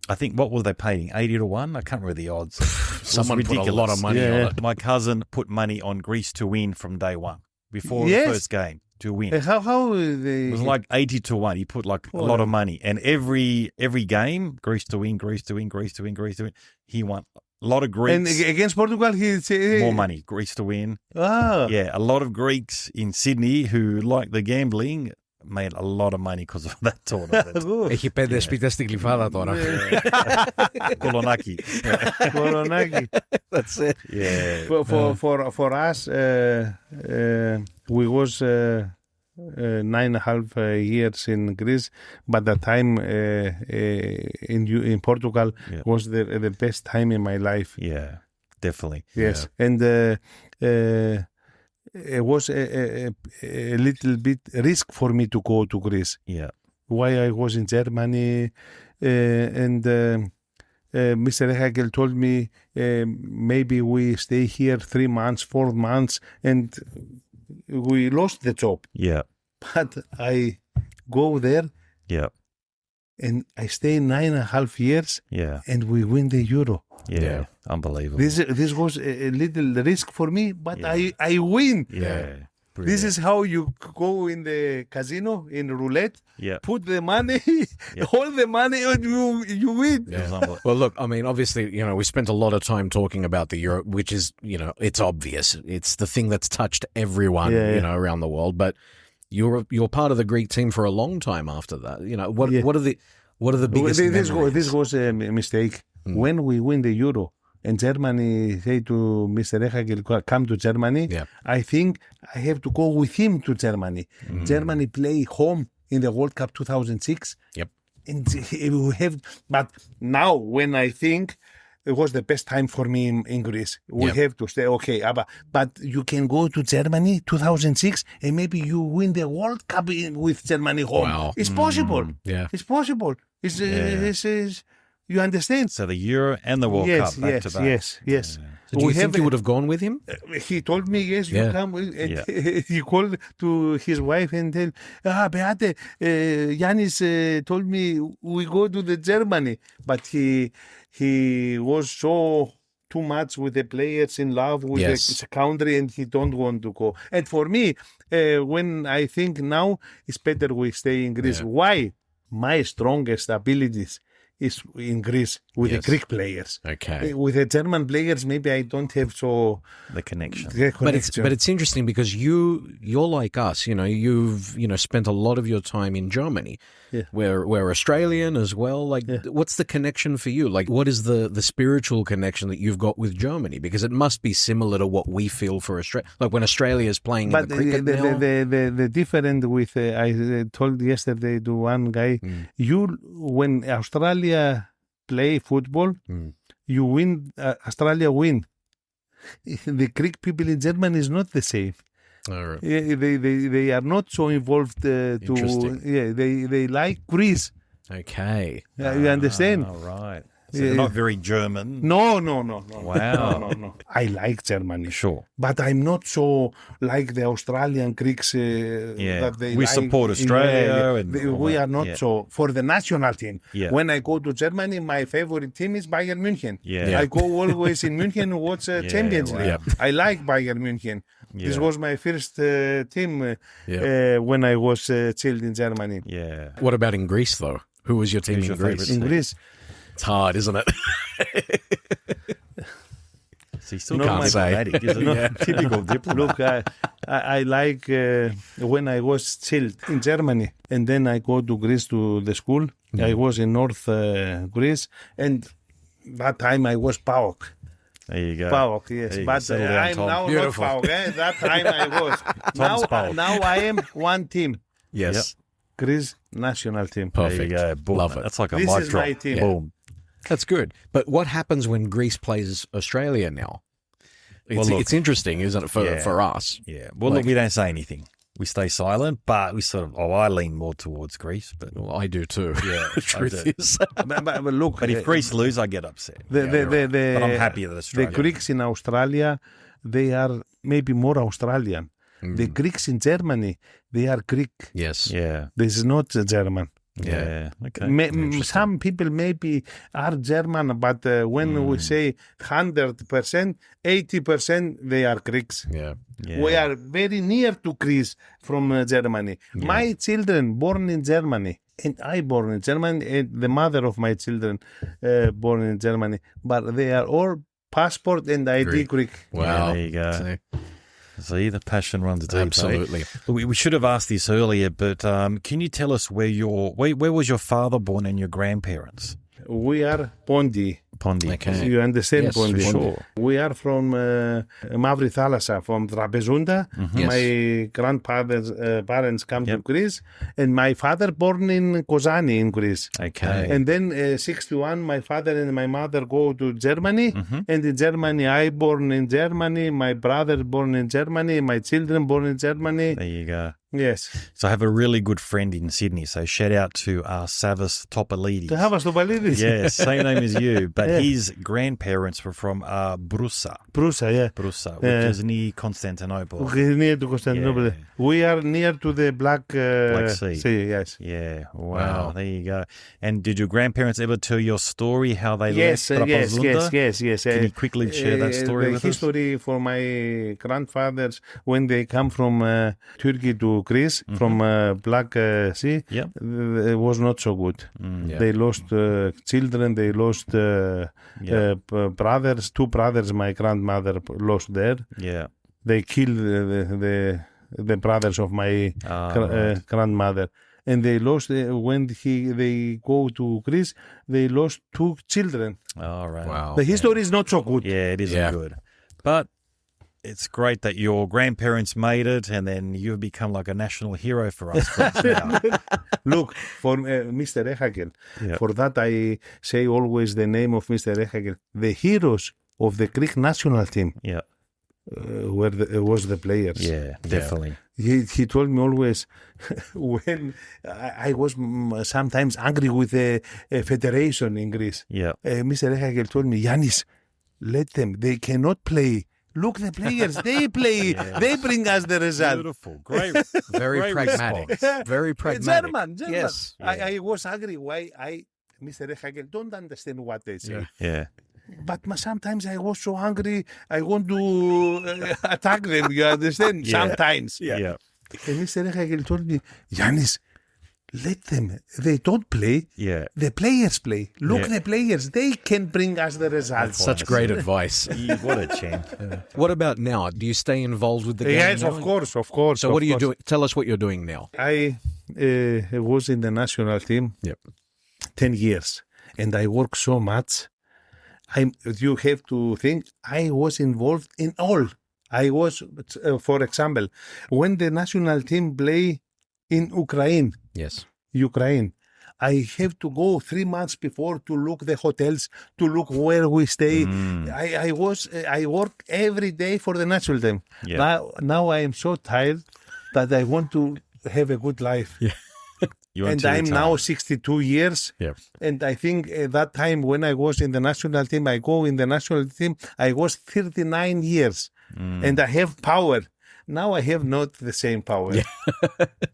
I think, what were they paying? 80 to 1? I can't remember the odds. It was Someone put a ridiculous. lot of money on it. My cousin put money on Greece to win from day one, before Yes. the first game, to win. How they? It was like 80 to 1. He put like a lot of money. And every game, Greece to win, Greece to win, Greece to win, Greece to win. He won. A lot of and Greeks, against Portugal, he say more money, Greece to win. Ah, Yeah, a lot of Greeks in Sydney who like the gambling made a lot of money because of that tournament. Έχει 5 σπίτια στην Κλειφάδα τώρα. Kolonaki. Koronaki. That's it. Yeah. For us, we was 9.5 years in Greece, but the time in Portugal was the best time in my life. Yeah, definitely. Yes, and it was a little bit risk for me to go to Greece. Yeah. Why I was in Germany, and Mr. Rehhagel told me maybe we stay here 3 months, 4 months, and we lost the job. Yeah. But I go there Yeah. and I stay 9.5 years, Yeah. and we win the Euro. Yeah. Unbelievable. This was a little risk for me, but I win. yeah. This is how you go in the casino, in roulette, Yeah. put the money, all the money, and you win. It was unbelievable. Well, look, I mean, obviously, we spent a lot of time talking about the Euro, which is, it's obvious. It's the thing that's touched everyone, around the world. But you're part of the Greek team for a long time after that. What are the biggest memories? This was a mistake. When we win the Euro and Germany say to Mr. Rehhagel, come to Germany, I think I have to go with him to Germany. Germany play home in the World Cup 2006. Yep. And we have, but now when I think it was the best time for me in Greece, we have to stay. Okay, but you can go to Germany 2006 and maybe you win the World Cup with Germany home. Wow. It's possible. Yeah. It's possible. It's you understand? So the Euro and the World Cup back to back. Yes. So do you think you would have gone with him? He told me, yes, you come. And he called to his wife and tell, Beate, Ioannis told me we go to the Germany. But he was so too much with the players, in love with the country, and he don't want to go. And for me, when I think now, it's better we stay in Greece. Why? My strongest abilities is in Greece with the Greek players. Okay. With the German players, maybe I don't have The connection. But it's interesting because you're like us, you've spent a lot of your time in Germany. Yeah. We're Australian as well. Like what's the connection for you? Like what is the spiritual connection that you've got with Germany? Because it must be similar to what we feel for Australia. Like when Australia is playing in the cricket now. The different with I told yesterday to one guy, when Australia play football, you win. Australia win. The Greek people in Germany is not the same. All right. They are not so involved Interesting. They like Greece. Okay. You understand? All right. So they're not very German. No. Wow. No. I like Germany. Sure. But I'm not so like the Australian Greeks that they We like. support Australia. We are not so. For the national team, when I go to Germany, my favorite team is Bayern München. Yeah. I go always in München to watch Champions League. I like Bayern München. This was my first team when I was child in Germany. Yeah. What about in Greece though? Who was your team Who's in your Greece? favourite In Greece, It's hard, isn't it? So he still No, can't my- say diplomatic, is it? Typical diplomat. Look, I like when I was chilled in Germany, and then I go to Greece to the school. I was in North Greece, and that time I was PAOK. There you go. PAOK, yes. There you go. But Settle down, I'm Tom. now Beautiful. not PAOK. That time I was. Tom's PAOK. now I am one team, Yes. Greece national team. Perfect. There you go. Boom. Love it. That's like a This mic is drop. my team. Boom. That's good. But what happens when Greece plays Australia now? It's, Well, look- it's interesting, isn't it, for us? Yeah. Well, look, we don't say anything. We stay silent, but we sort of, I lean more towards Greece. But Well, I do too. Yeah, the truth I do. is. But look, But if Greece lose, I get upset. the, Yeah, the, you're the, right. the, But I'm happy that the Australia. Greeks in Australia, they are maybe more Australian. The Greeks in Germany, they are Greek. Yes. Yeah. This is not German. Yeah. Okay. Some people maybe are German, but when we say 100%, 80% they are Greeks. Yeah. Yeah. We are very near to Greece from Germany. My children born in Germany, and I born in Germany, and the mother of my children born in Germany, but they are all passport and ID Greek. Wow. there you go. So, See, the passion runs deep. eh? absolutely. We should have asked this earlier, but can you tell us where was your father born and your grandparents? We are Pondi. Pondi. Okay. You understand Yes, Pondi? for sure. We are from Mavri Thalassa, from Trapezunda. Yes. My grandfather's parents come to Yep. Greece, and my father born in Kozani in Greece. Okay. And then 61, my father and my mother go to Germany, Mm-hmm. and in Germany, I born in Germany, my brother born in Germany, my children born in Germany. There you go. Yes. So I have a really good friend in Sydney. So shout out to Ioannis Topalidis. Ioannis Topalidis. Yes, same name as you, but his grandparents were from Broussa, Prusa, yeah. which Yeah. is near Constantinople. Okay, near to Constantinople. Yeah. We are near to the Black Sea. Yes. Yeah, wow, Wow. there you go. And did your grandparents ever tell your story how they Yes, left yes, Trapezunda? yes. Can you quickly share that story the with us? history for my grandfathers when they come from Turkey to Greece from Black Sea. Yep. It was not so good. Yeah. They lost children. They lost brothers. Two brothers. My grandmother lost there. Yeah. They killed the brothers of my Right. grandmother. And they lost when they go to Greece. They lost two children. All right. Wow. The history is not so good. Yeah, it isn't Yeah. good. But it's great that your grandparents made it and then you've become like a national hero for us Greeks now. Look, for Mr. Rehhagel, Yeah. for that I say always the name of Mr. Rehhagel. The heroes of the Greek national team Yeah. was the players. Yeah, definitely. He told me always when I was sometimes angry with the federation in Greece. Yeah. Mr. Rehhagel told me, Ioannis, let them. They cannot play. Look, the players, they play. They bring us the result. Beautiful. Great. Very Great pragmatic. response. Very pragmatic. German. Yes. I was angry. Why Mr. Rehhagel don't understand what they say. Yeah. But sometimes I was so hungry, I want to attack them. You understand? Yeah. Sometimes. Yeah. And Mr. Rehhagel told me, Ioannis, let them. They don't play. Yeah. The players play. Look, Yeah. the players. They can bring us the results. Such great advice. What a champ. What about now? Do you stay involved with the game? Yes, now? of course, of course. So of what are you course. doing? Tell us what you're doing now. I was in the national team Yep. 10 years, and I worked so much. You have to think, I was involved in all. I was, for example, when the national team play in Ukraine, Yes. I have to go 3 months before to look the hotels, to look where we stay. I work every day for the national team. Yeah. Now I am so tired that I want to have a good life. You want And to I'm retire. now 62 years. Yep. And I think at that time when I was in the national team, I was 39 years. And I have power. Now I have not the same power.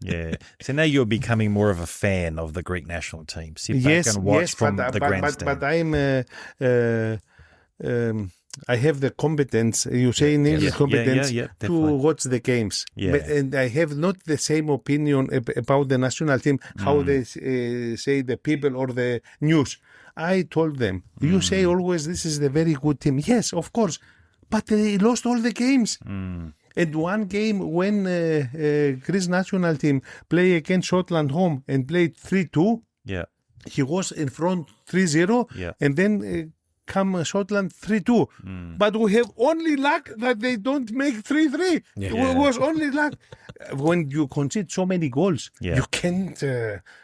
Yeah. So now you're becoming more of a fan of the Greek national team. Sit back and watch from the grandstand. But I'm I have the competence, you say in English, competence to definitely. watch the games. Yeah. And I have not the same opinion about the national team, how they say the people or the news. I told them, you say always this is the very good team. Yes, of course. But they lost all the games. And one game when Greece national team play against Scotland home and played 3-2, he was in front 3-0, and then come Scotland 3-2. But we have only luck that they don't make 3-3. It was only luck. When you concede so many goals, you can't.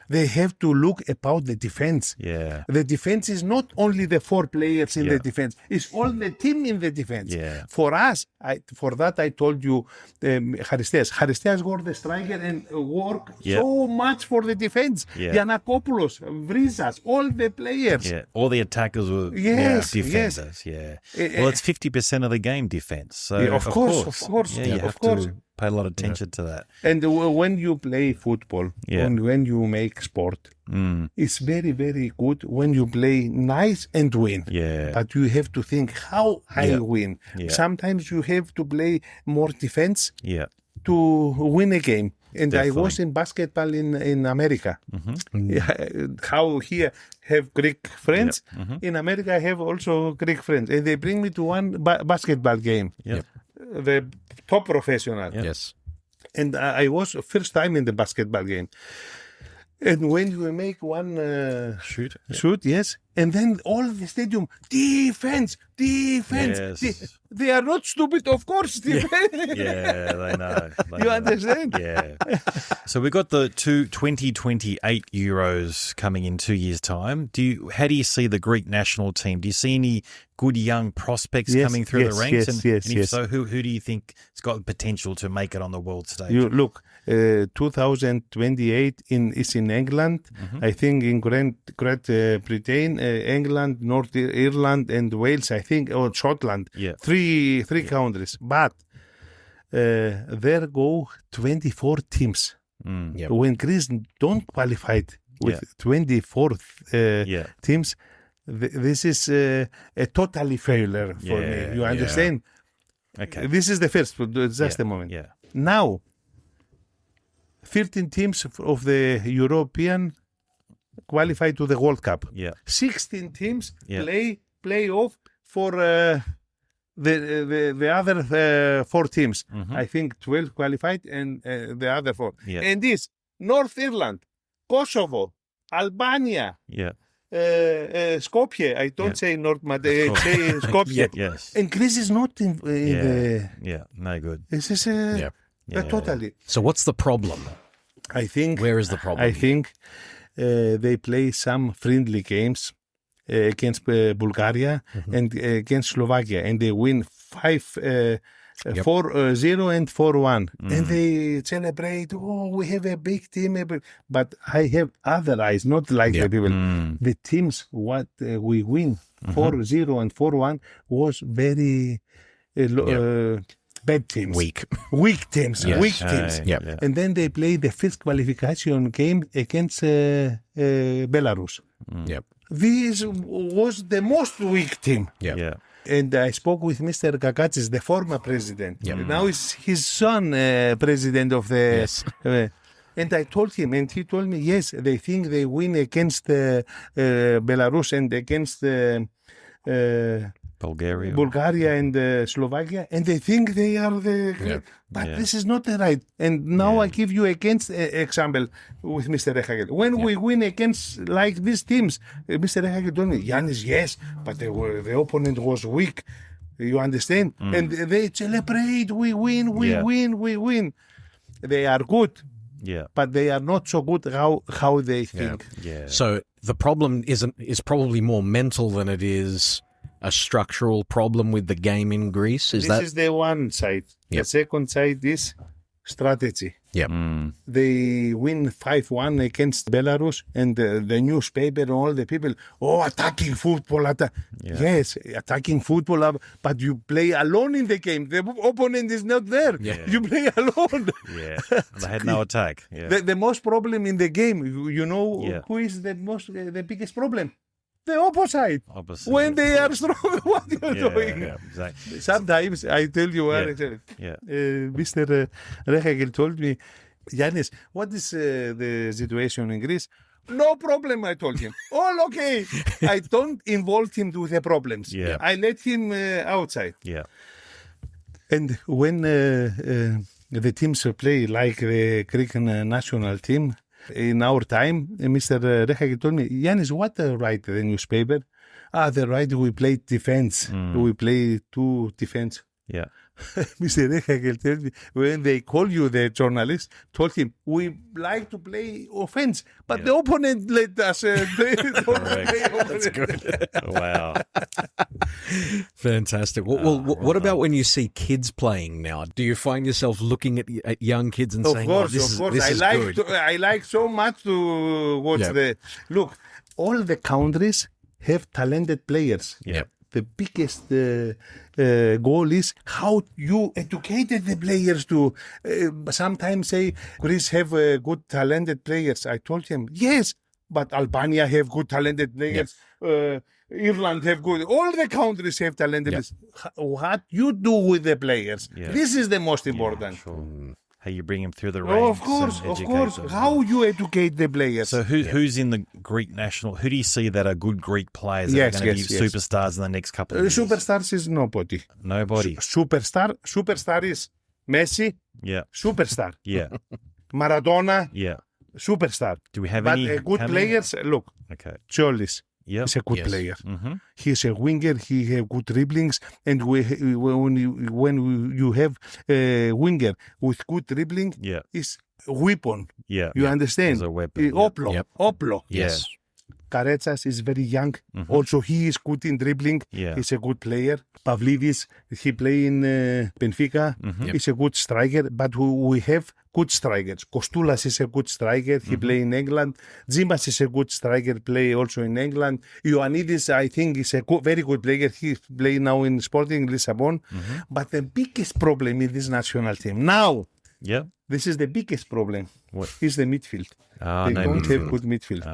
They have to look about the defense. The defense is not only the 4 players in the defense; it's all the team in the defense. For us, for that I told you, Charisteas. Charisteas got the striker and work so much for the defense. Giannakopoulos, Vrizas, all the players. All the attackers were defenders. Well, it's 50% of the game, defense. So of course, you have to pay a lot of attention to that. And when you play football, when you make sport, it's very, very good when you play nice and win. But you have to think how I win. Sometimes you have to play more defense to win a game. And Definitely. I was in basketball in America. How here have Greek friends. In America I have also Greek friends. And they bring me to one basketball game. The top professional. Yes. And I was first time in the basketball game. And when you make one shoot, yes, and then all the stadium, defense. Yes. They are not stupid, of course. Defense. They know. You understand? So we've got the 2028 Euros coming in 2 years' time. How do you see the Greek national team? Do you see any good young prospects coming through the ranks? And if so, who do you think has got the potential to make it on the world stage? You look, 2028 is in England. I think in Great Britain, England, North Ireland, and Wales. I think, or Scotland. Three countries. But there go 24 teams. When Greece don't qualify with 24 teams, this is a totally failure for me. You understand? Okay. This is the first, just a moment. Now, 13 teams of the European qualify to the World Cup. 16 teams play off for the other 4 teams. I think 12 qualified and the other 4. And this, North Ireland, Kosovo, Albania, Skopje. I don't say North Macedonia, say Skopje. And Greece is not in the... no good. This is totally... So what's the problem? I think... Where is the problem? I think they play some friendly games against Bulgaria and against Slovakia, and they win 4-0 and 4-1, and they celebrate. Oh, we have a big team, but I have other eyes, not like the people. The teams what we win 4-0 and 4-1 was very bad teams, weak teams. And then they play the first qualification game against Belarus. This was the most weak team. And I spoke with Mr. Kakatsis, the former president. Now is his son president of the... and I told him, and he told me, yes, they think they win against Belarus and against Bulgaria and Slovakia, and they think they are the... But this is not the right. And now I give you against example with Mr. Rehhagel. When we win against like these teams, Mr. Rehhagel told me, Ioannis, yes, but the opponent was weak. You understand? And they celebrate, we win. They are good. But they are not so good how they think. So the problem is probably more mental than it is a structural problem with the game in Greece. This is the one side. The second side is strategy. They win 5-1 against Belarus, and the newspaper and all the people, attacking football. Yes, attacking football, but you play alone in the game. The opponent is not there. You play alone. They had no attack. The most problem in the game, you know who is the biggest problem? the opposite. When they are strong, what are you doing? Yeah, exactly. Sometimes I tell you, Yeah. Mr. Rehhagel told me, Yannis, what is the situation in Greece? No problem, I told him. All okay. I don't involve him to the problems. Yeah. I let him outside. Yeah. And when the teams play like the Greek national team, in our time, Mr. Rehhagel told me, Yannis, what write the newspaper? They write we play defense. We play 2 defense. Yeah. Mr. Rehhagel told me, when they call you, the journalist told him, we like to play offense, but the opponent let us play. That's good. Wow. Fantastic. Well, what about when you see kids playing now? Do you find yourself looking at young kids and saying, Of course. This is good? I like so much to watch Look, all the countries have talented players. Yeah. The biggest goal is how you educated the players to sometimes say, Greece have good talented players. I told him, yes, but Albania have good talented players. Ireland have good. All the countries have talented players. What you do with the players, this is the most important. Sure. How you bring them through the ranks. Of course. How you educate the players. So who's in the Greek national? Who do you see that are good Greek players that are going to be superstars in the next couple of years? Superstars is nobody. Nobody. Superstar is Messi. Yeah. Superstar. Yeah. Maradona. Yeah. Superstar. Do we have but any good players? Look. Okay. Cholis. Yeah. He's a good player. Mm-hmm. He's a winger. He have good dribblings, and when you have a winger with good dribbling, is a weapon. Yeah. You understand? As a weapon. Oplo. Yes. Karetsas is very young. Also, he is good in dribbling. Yeah. He's a good player. Pavlidis, he play in Benfica. He's a good striker. But we have good strikers. Kostoulas is a good striker. He play in England. Zimas is a good striker. Play also in England. Ioannidis, I think, is a very good player. He play now in Sporting Lisbon. But the biggest problem in this national team now. Yeah. This is the biggest problem. What? Is the midfield. They don't have good midfield.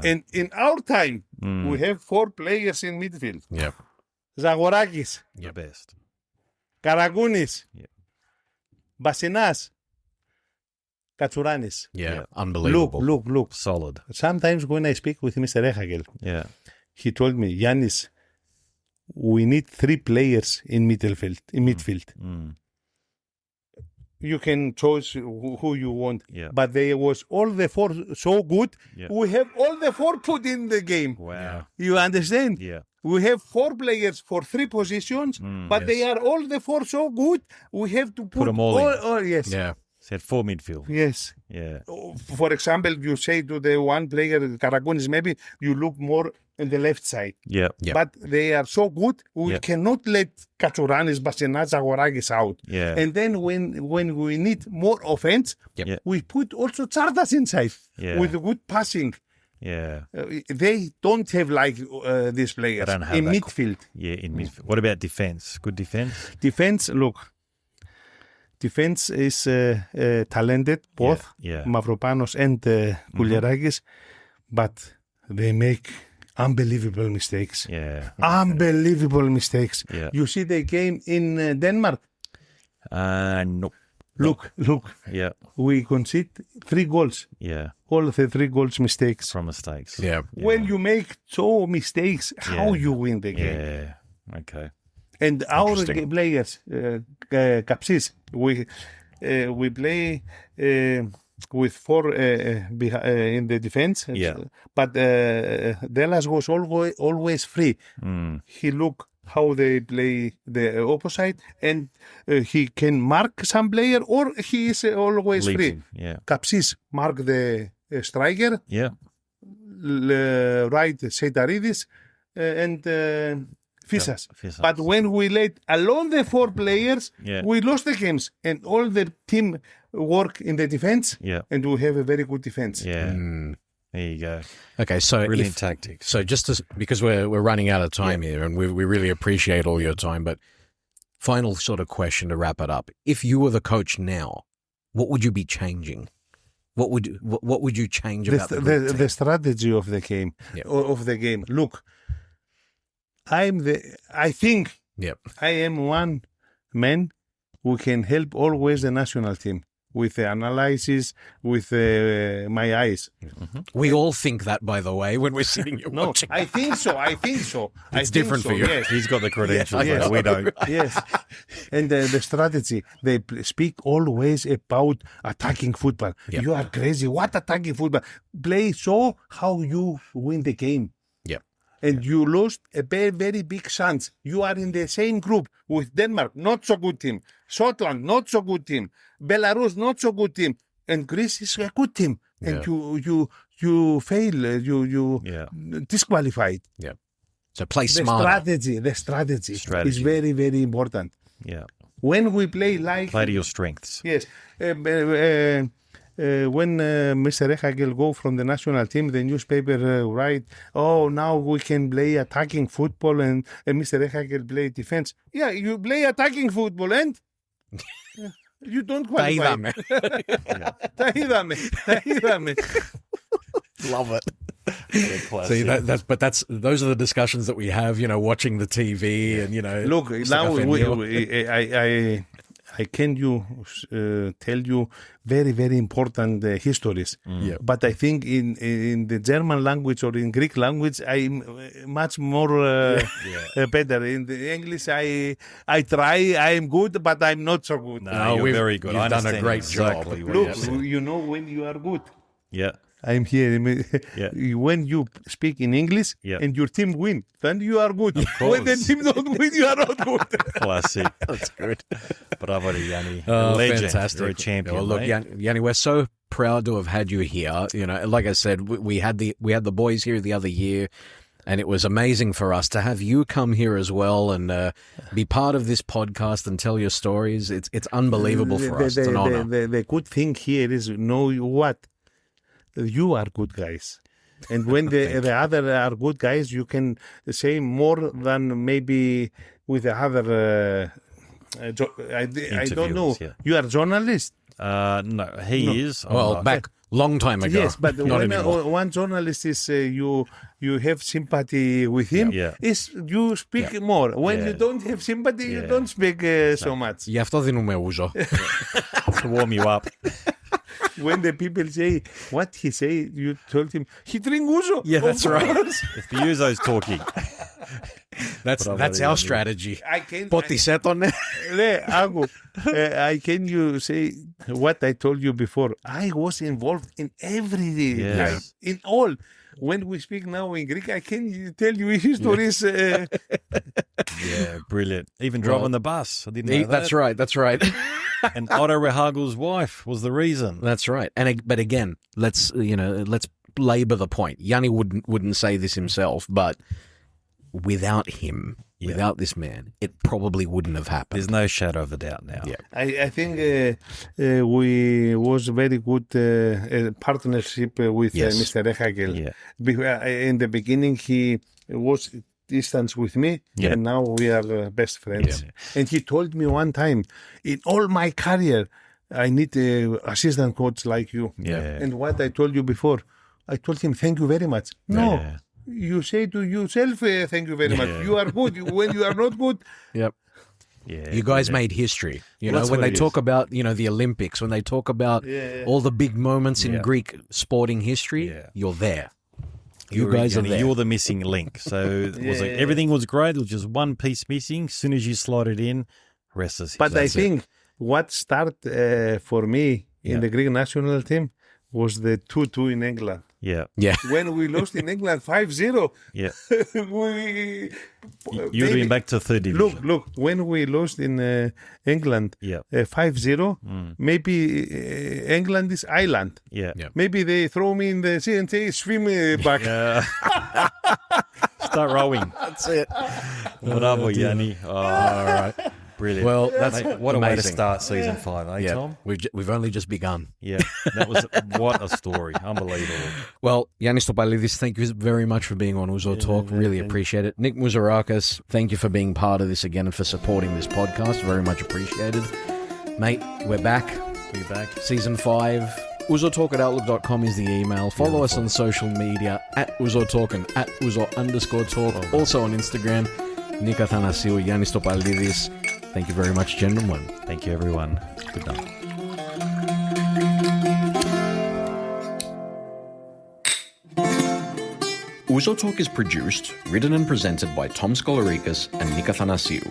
And in our time, we have 4 players in midfield. Yeah. Zagorakis, The best. Karagounis, Yeah. Basinas, Katsouranis. Yeah. Unbelievable. Look. Solid. Sometimes when I speak with Mr. Rehhagel, Yeah. he told me, Yannis, we need 3 players in midfield. You can choose who you want. Yeah. But there was all the 4 so good. Yeah. We have all the 4 put in the game. Wow. You understand? Yeah. We have 4 players for 3 positions, but they are all the 4 so good. We have to put them all in. Yes. Yeah. Said 4 midfield. Yes. Yeah. For example, you say to the one player, Karagounis, maybe you look more on the left side. Yeah. Yeah. But they are so good, we cannot let Katsouranis, Basinas, Zagorakis out. Yeah. And then when we need more offense, Yep. we put also Tsardas inside with good passing. Yeah. They don't have like these players They don't have in that midfield. Yeah, in midfield. What about defense? Good defense? Defense, look. Defense is talented, both Yeah. Mavropanos and Kouliarakis, but they make unbelievable mistakes. Yeah. Unbelievable mistakes. Yeah. You see the game in Denmark? No. Look. Yeah. We concede 3 goals. Yeah. All the 3 goals mistakes. From mistakes. Yeah. When you make so mistakes, how you win the game? Yeah. Okay. And our Interesting. players, Kapsis, we play with 4 in the defense. Yeah. But Delas was always free. He look how they play the opposite, and he can mark some player, or he is always Leaves free. him. Yeah. Kapsis mark the striker, Yeah. right Seitaridis, and Fisas. Fisas. But when we let alone the 4 players, we lost the games, and all the team work in the defense, and we have a very good defense. Yeah. There you go. Okay, so Brilliant tactics. So because we're running out of time here, and we really appreciate all your time, but final sort of question to wrap it up: if you were the coach now, what would you be changing? What would you change about the the strategy of the game? Yeah. Of the game. Look, I think Yep. I am one man who can help always the national team with the analysis, with my eyes. We all think that, by the way, when we're sitting here No, watching. I think so. It's different for you. Yes. He's got the credentials. Yes. though. We don't. Yes, and the strategy, they speak always about attacking football. Yep. You are crazy. What attacking football? Play so how you win the game. Yep. And you lost a very, very big chance. You are in the same group with Denmark, not so good team. Scotland, not so good team. Belarus, not so good team. And Greece is a good team. And you fail. You Yeah. disqualified. Yep. So play The smarter. strategy is Strategy. very, very important. Yeah. When we play like Play to your strengths. yes, when Mr. Rehhagel go from the national team, the newspaper write, "Oh, now we can play attacking football," and Mr. Rehhagel play defense. Yeah, you play attacking football and you don't qualify. Taídame. Love it. Classic. See, those are the discussions that we have, watching the TV and, Look, stuff now in I can tell you very, very important histories. Yeah. But I think in the German language or in Greek language, I'm much more better. In the English, I try, I'm good, but I'm not so good. No, you're very good. You've I done a understand great exactly job. what Look, you're saying. you know when you are good. Yeah. I'm here. Yeah. When you speak in English Yeah. and your team win, then you are good. course. When the team don't win, you are not good. Classic. That's good. Bravo to Yanni. Oh, Legend. fantastic. You're a champion. Well, look, mate. Yanni, we're so proud to have had you here. Like I said, we had the boys here the other year, and it was amazing for us to have you come here as well and be part of this podcast and tell your stories. It's unbelievable for us. It's an honor. The good thing here is, know what? You are good guys. And when the other are good guys, you can say more than maybe with the other. I don't know. Interviewers, yeah. You are journalist. No, he is. I'm Well, not. back long time ago. Yes, but not when anymore. one journalist is you have sympathy with him. Yeah. Is you speak more. When Yeah. you don't have sympathy, you Yeah. don't speak so much. Γι' αυτό δίνουμε ούζο. To warm you up. When the people say what he say, you told him he drink ouzo. Yeah, that's right. If the Ouzo's talking. That's our strategy. I can. Ποτισέτωνε. Agu, I can you say what I told you before? I was involved in every Yes. like, in all. When we speak now in Greek, I can tell you histories. Yeah, brilliant. Even driving the bus. I didn't know that. That's right. That's right. And Otto Rehhagel's wife was the reason. That's right. But again, let's labor the point. Yanni wouldn't say this himself, but without him, without this man, it probably wouldn't have happened. There's no shadow of a doubt now. Yeah. I think we was very good partnership with Yes. Mr. Rehhagel. Yeah. In the beginning, he was distance with me, Yeah. and now we are best friends. Yeah. And he told me one time, in all my career, I need an assistant coach like you. Yeah. And what I told you before, I told him, thank you very much. No. Yeah. You say to yourself, thank you very much. You are good. When you are not good, Yep. Yeah. You guys made history. That's When what they it talk is. about, the Olympics, when they talk about all the big moments in Yeah. Greek sporting history, Yeah. you're there. You guys are there. You're the missing link. So everything was great. There was just one piece missing. As soon as you slot it in, rest is But I that's it. think what started for me in the Greek national team was the 2-2 in England. Yeah. Yeah. When we lost in England 5-0, Yeah. we... You'd been back to third division. Look, when we lost in England Yeah. 5-0, maybe England is island. Yeah. Yeah. Maybe they throw me in the sea and say, swim back. Start rowing. That's it. Bravo, Yanni. Oh, all right. Brilliant. Well, that's Mate, what a way to amazing. start season 5, eh, Yeah. Tom? We've only just begun. Yeah. That was what a story. Unbelievable. Well, Ioannis Topalidis, thank you very much for being on Ouzo Talk. Really appreciate it. Nick Zagorakis, thank you for being part of this again and for supporting this podcast. Very much appreciated. Mate, we're back. Be back. Season 5. ouzotalk@outlook.com is the email. Follow us on social media at Ouzo Talk and at Ouzo_Talk. Also on Instagram, Nika Thanasiou, Ioannis Topalidis. Thank you very much, gentlemen. Thank you, everyone. Good night. Ouzo Talk is produced, written and presented by Tom Zagorakis and Nika Thanasiou.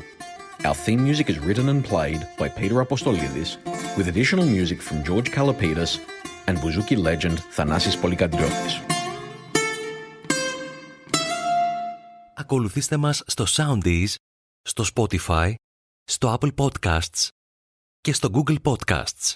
Our theme music is written and played by Peter Apostolidis, with additional music from George Kalapidis and Bouzouki legend Thanasis Polykadriotis. Ακολουθήστε μας στο Soundees, στο Spotify, στο Apple Podcasts και στο Google Podcasts.